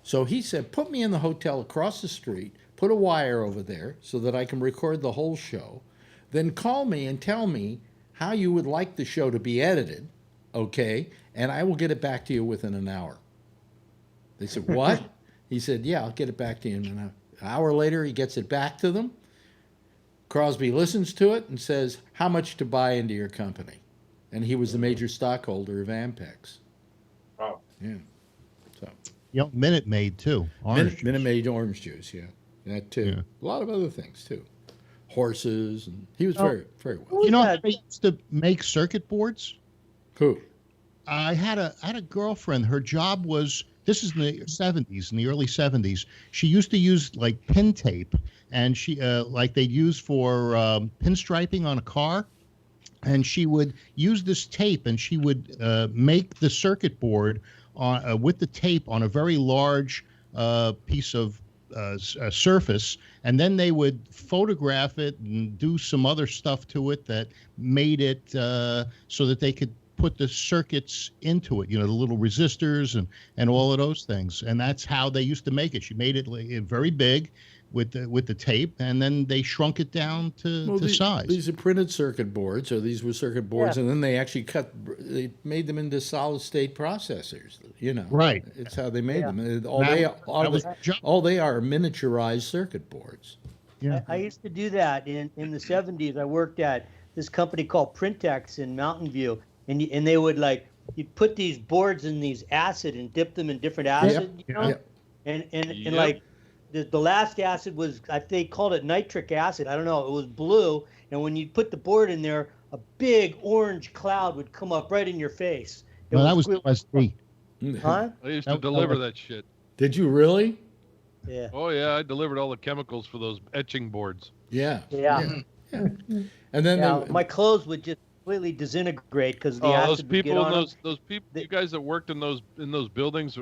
So he said, put me in the hotel across the street, put a wire over there so that I can record the whole show, then call me and tell me how you would like the show to be edited, okay, and I will get it back to you within an hour. They said, what? He said, yeah, I'll get it back to you in an hour. An hour later, he gets it back to them. Crosby listens to it and says, how much to buy into your company? And he was the major stockholder of Ampex.
Wow.
Yeah. So.
You know, Minute made too.
Minute made orange juice, yeah. That too. Yeah. A lot of other things too. Horses, and he was very, very well.
You know how they used to make circuit boards?
Who?
I had a girlfriend. Her job was, this is in the 70s, in the early 70s. She used to use like pin tape, and she like they'd use for pinstriping on a car. And she would use this tape, and she would make the circuit board with the tape on a very large piece of surface, and then they would photograph it and do some other stuff to it that made it so that they could put the circuits into it, you know, the little resistors and all of those things. And that's how they used to make it. She made it very big with the tape, and then they shrunk it down to size.
These are printed circuit boards, or these were circuit boards, and then they actually they made them into solid state processors, you know.
Right.
It's how they made them. All they are miniaturized circuit boards.
Yeah. I used to do that in the 70s. I worked at this company called Printex in Mountain View, and they would you'd put these boards in these acid and dip them in different acid, you know? Yep. And like the last acid was, I think they called it nitric acid. I don't know. It was blue, and when you put the board in there, a big orange cloud would come up right in your face.
Well, that was LSD.
Huh?
I used to deliver that shit.
Did you really?
Yeah.
Oh yeah, I delivered all the chemicals for those etching boards.
Yeah.
Yeah.
And then
my clothes would just completely disintegrate because the acid
those people
would get on
those people, you guys that worked in those buildings,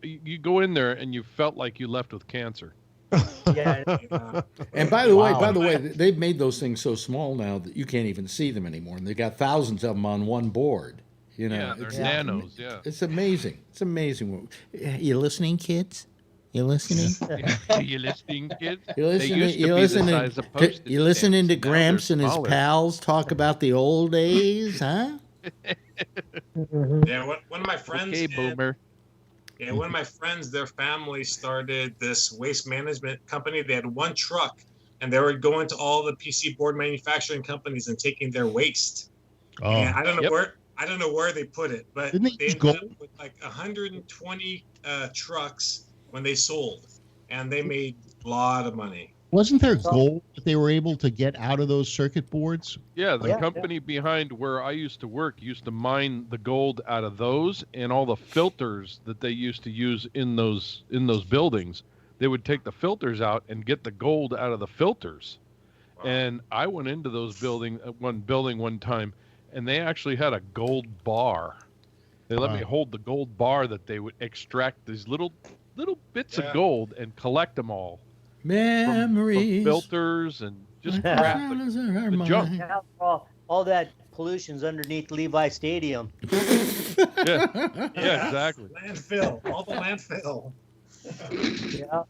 you go in there and you felt like you left with cancer.
Yeah.
And by the way, they've made those things so small now that you can't even see them anymore, and they've got thousands of them on one board. You know,
yeah, they're nanos. Yeah,
it's amazing. It's amazing. You listening, kids? You listening?
You listening, kids?
You listening to Gramps and his pals talk about the old days, huh?
Yeah, one of my friends.
Okay, boomer.
Yeah, one of my friends, their family started this waste management company. They had one truck, and they were going to all the PC board manufacturing companies and taking their waste.
Oh,
and I don't know where they put it, but they ended up with like 120 trucks when they sold, and they made a lot of money.
Wasn't there gold that they were able to get out of those circuit boards?
Yeah, the company behind where I used to work used to mine the gold out of those, and all the filters that they used to use in those buildings. They would take the filters out and get the gold out of the filters. Wow. And I went into one building one time, and they actually had a gold bar. They let me hold the gold bar that they would extract these little bits of gold and collect them all.
Memories.
From filters and just crap. The junk.
Now all that pollution's underneath Levi Stadium.
Yeah, exactly.
Landfill, all the landfill.
Yeah.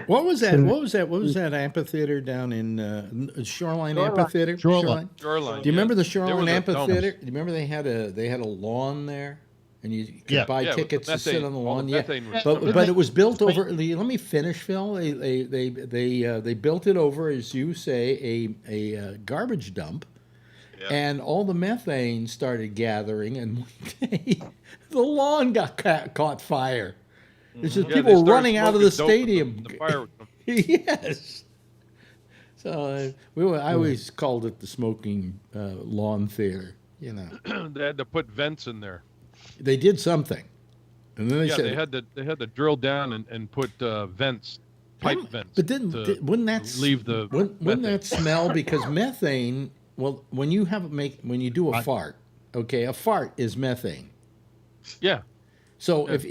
What was that? What was that amphitheater down in Shoreline Amphitheater?
Shoreline.
Do you remember the Shoreline Amphitheater? Do you remember they had a lawn there, and you could buy tickets to sit on the lawn? Yeah, but it was built over. Let me finish, Phil. They built it over, as you say, a garbage dump. Yeah. And all the methane started gathering, and one day the lawn got caught fire. It's just people running out of the stadium.
The fire.
Yes. So I always called it the smoking lawn theater. You know,
they had to put vents in there.
They did something, and then they said
they had to drill down and put vents, pipe vents.
But wouldn't that smell? Because methane. Well, when you do a fart, okay, a fart is methane.
Yeah.
So if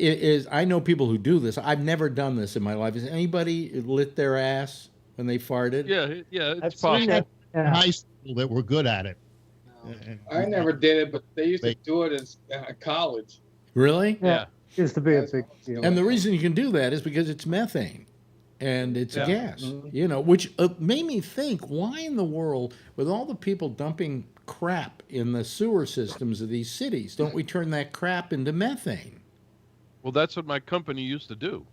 I know people who do this. I've never done this in my life. Has anybody lit their ass when they farted?
Yeah, it's possible.
High school that were good at it.
I never did it, but they used to do it in college.
Really?
Yeah. It used to be a big deal.
And the reason you can do that is because it's methane. And it's a gas, you know, which made me think, why in the world, with all the people dumping crap in the sewer systems of these cities, don't we turn that crap into methane?
Well, that's what my company used to do.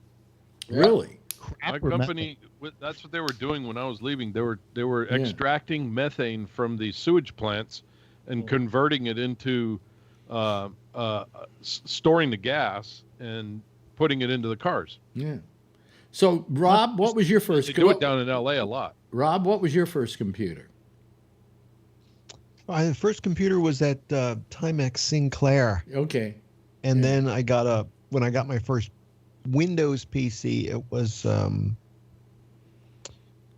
Really?
My company, that's what they were doing when I was leaving. They were extracting methane from the sewage plants and converting it into storing the gas and putting it into the cars.
Yeah. So, Rob, what was your first?
They do it down in L.A. a lot.
Rob, what was your first computer?
The first computer was at Timex Sinclair.
Okay.
And then when I got my first Windows PC, it was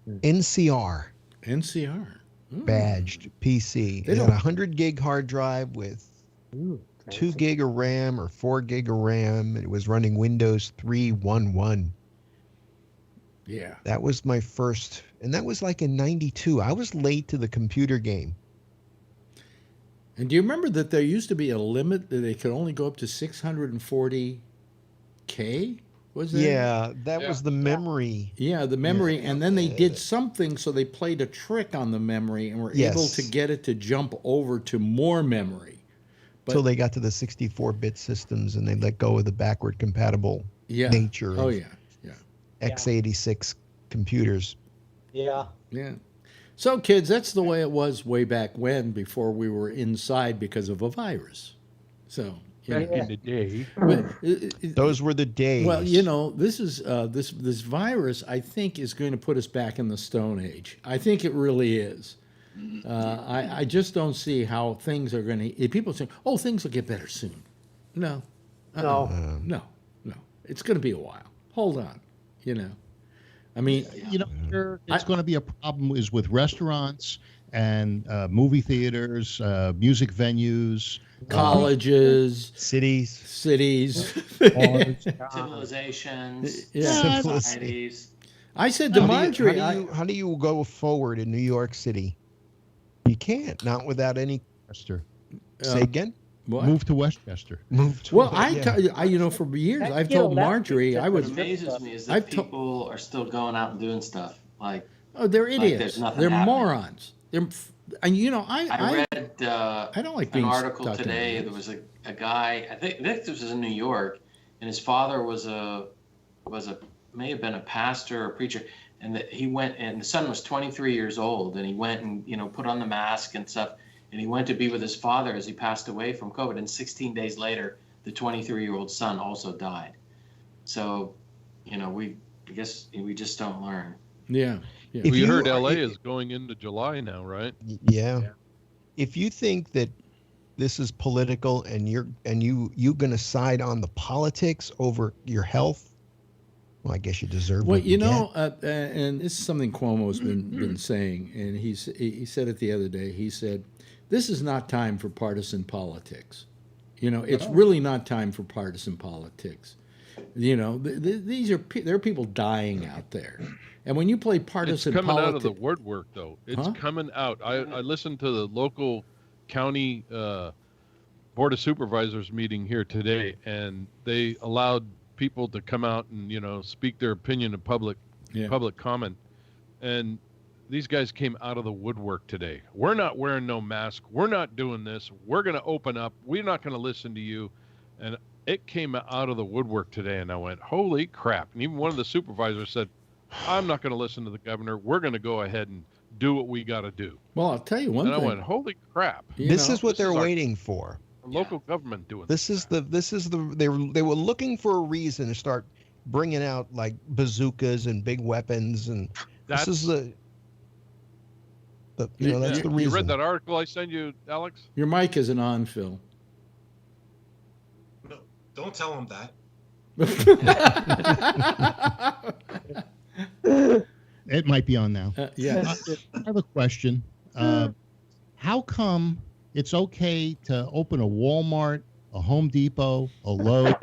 NCR.
NCR.
Badged PC. It had a 100 gig hard drive with 2 gig of RAM or 4 gig of RAM. It was running Windows 3.1.1.
Yeah.
That was my first, and that was like in 92. I was late to the computer game.
And do you remember that there used to be a limit that they could only go up to 640K? Was there?
Yeah, that was the memory.
Yeah, the memory. Yeah. And then they did something, so they played a trick on the memory and were able to get it to jump over to more memory.
Until they got to the 64-bit systems and they let go of the backward compatible nature of x86 computers.
Yeah.
Yeah. So, kids, that's the way it was way back when, before we were inside because of a virus. So,
back in the day,
those were the days.
Well, you know, this is this virus, I think, is going to put us back in the Stone Age. I think it really is. I just don't see how things are going to. People say, "Oh, things will get better soon." No, no. It's going to be a while. Hold on. You know, I mean,
it's going to be a problem is with restaurants and movie theaters, music venues,
colleges,
cities,
civilizations, societies.
I said to Marjorie,
how do you go forward in New York City? You can't, not without any. Say again.
What?
Move to Westchester.
For years I've told Marjorie
What amazes me is that people are still going out and doing stuff like.
Oh, they're idiots. They're morons. I
read
I don't like being
an article
stuck
today. There was a guy. I think this was in New York, and his father may have been a pastor or preacher, and that he went, and the son was 23 years old, and he went and put on the mask and stuff. And he went to be with his father as he passed away from COVID. And 16 days later, the 23-year-old son also died. So, I guess we just don't learn.
Yeah.
Well, you heard LA is going into July now, right?
Yeah. If you think that this is political and you're going to side on the politics over your health, well, I guess you deserve.
Well, and this is something Cuomo's been saying, and he said it the other day. He said, this is not time for partisan politics. You know, it's really not time for partisan politics. You know, there are people dying out there. And when you play partisan
it's coming out of
politics,
the woodwork, though. It's coming out. I listened to the local county board of supervisors meeting here today, and they allowed people to come out and, you know, speak their opinion in public comment. And these guys came out of the woodwork today. We're not wearing no mask. We're not doing this. We're going to open up. We're not going to listen to you. And it came out of the woodwork today, and I went, holy crap. And even one of the supervisors said, I'm not going to listen to the governor. We're going to go ahead and do what we got to do.
Well, I'll tell you one
thing.
thing.
I went, holy crap.
This is what they're waiting for.
Local government doing
they were looking for a reason to start bringing out like bazookas and big weapons, and this is the that's the reason.
You read that article I sent you, Alex?
Your mic isn't on, Phil.
No, don't tell him that.
It might be on now.
Yes.
I have a question. How come it's okay to open a Walmart, a Home Depot, a Lowe's,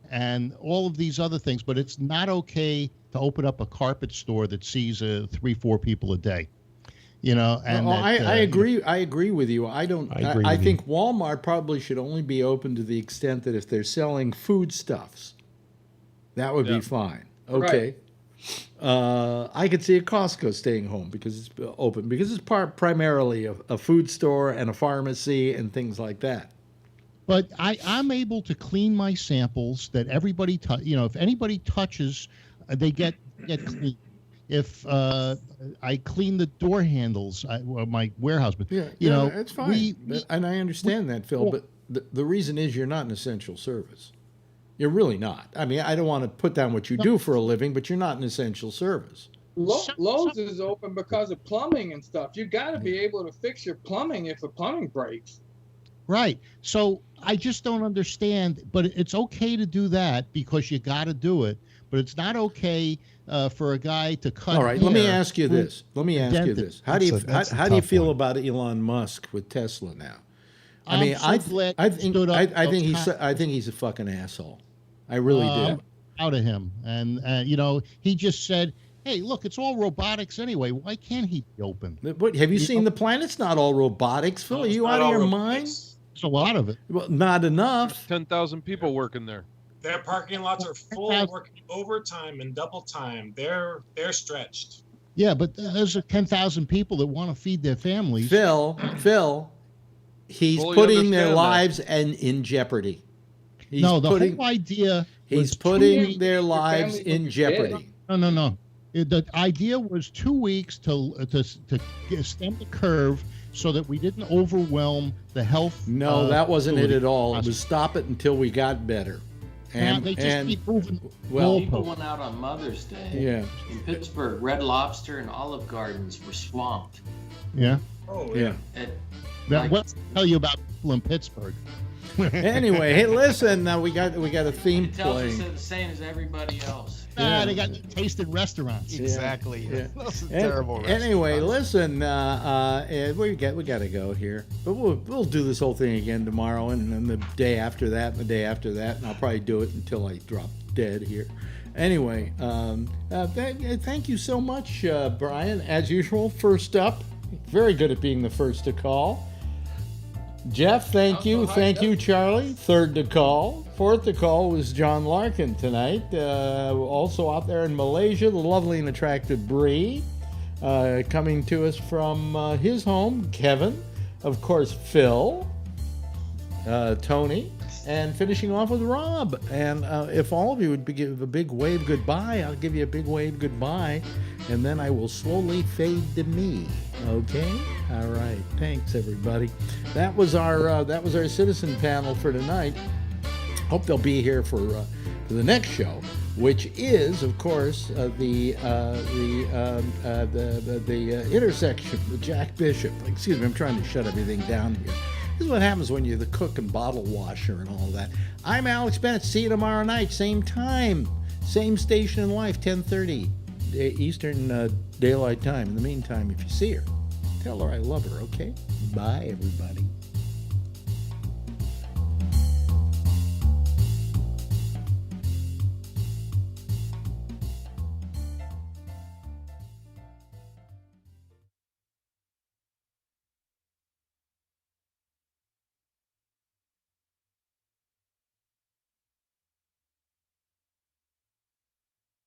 and all of these other things, but it's not okay to open up a carpet store that sees 3-4 people a day? You know, and
I agree. I agree with you. I think Walmart probably should only be open to the extent that if they're selling foodstuffs, that would be fine. Okay. Right. I could see a Costco staying home because it's open, because it's primarily a food store and a pharmacy and things like that.
But I'm able to clean my samples that everybody, if anybody touches, they get clean. If I clean the door handles, my warehouse, but
it's fine. And I understand that, Phil. But the reason is you're not an essential service. You're really not. I mean, I don't want to put down what you do for a living, but you're not an essential service.
Lowe's is open because of plumbing and stuff. You got to be able to fix your plumbing if a plumbing breaks.
Right. So I just don't understand. But it's okay to do that because you got to do it. But it's not okay for a guy to cut.
All right. Let me ask you this. How do you feel about Elon Musk with Tesla now? I think he's a fucking asshole. I really do.
Out of him, and he just said, "Hey, look, it's all robotics anyway. Why can't he be open?"
But have you seen the planet? It's not all robotics, Phil. Are you out of your mind?
There's a lot of it.
Well, not enough.
There's 10,000 people working there.
Their parking lots are full, working overtime and double time. They're stretched.
Yeah, but there's 10,000 people that want to feed their families.
Phil, he's putting their lives in jeopardy.
Whole idea.
He's putting their lives in jeopardy.
No. The idea was 2 weeks to stem the curve so that we didn't overwhelm the health.
No, that wasn't it at all. It was stop it until we got better.
And they just keep moving.
Well, people went out on Mother's Day.
Yeah.
In Pittsburgh, Red Lobster and Olive Gardens were swamped.
Yeah.
Oh yeah.
What tell you about people in Pittsburgh?
Anyway, hey, listen. Now we got a theme playing.
They're the same as everybody else.
They got tasted restaurants.
Exactly.
Yeah.
Those are terrible restaurants.
Anyway, listen. We got to go here, but we'll do this whole thing again tomorrow, and then the day after that, and the day after that, and I'll probably do it until I drop dead here. Anyway, thank you so much, Brian. As usual, first up. Very good at being the first to call. Jeff, thank you. Thank you, Charlie. Third to call. Fourth to call was John Larkin tonight. Also out there in Malaysia, the lovely and attractive Bree. Coming to us from his home, Kevin. Of course, Phil. Tony. And finishing off with Rob. And if all of you would give a big wave goodbye, I'll give you a big wave goodbye. And then I will slowly fade to me. Okay? All right. Thanks, everybody. That was our citizen panel for tonight. Hope they'll be here for the next show, which is, of course, the intersection with Jack Bishop. Excuse me, I'm trying to shut everything down here. This is what happens when you're the cook and bottle washer and all that. I'm Alex Bennett. See you tomorrow night, same time, same station in life, 10:30 Eastern Daylight Time. In the meantime, if you see her, Tell her I love her, okay? Bye, everybody.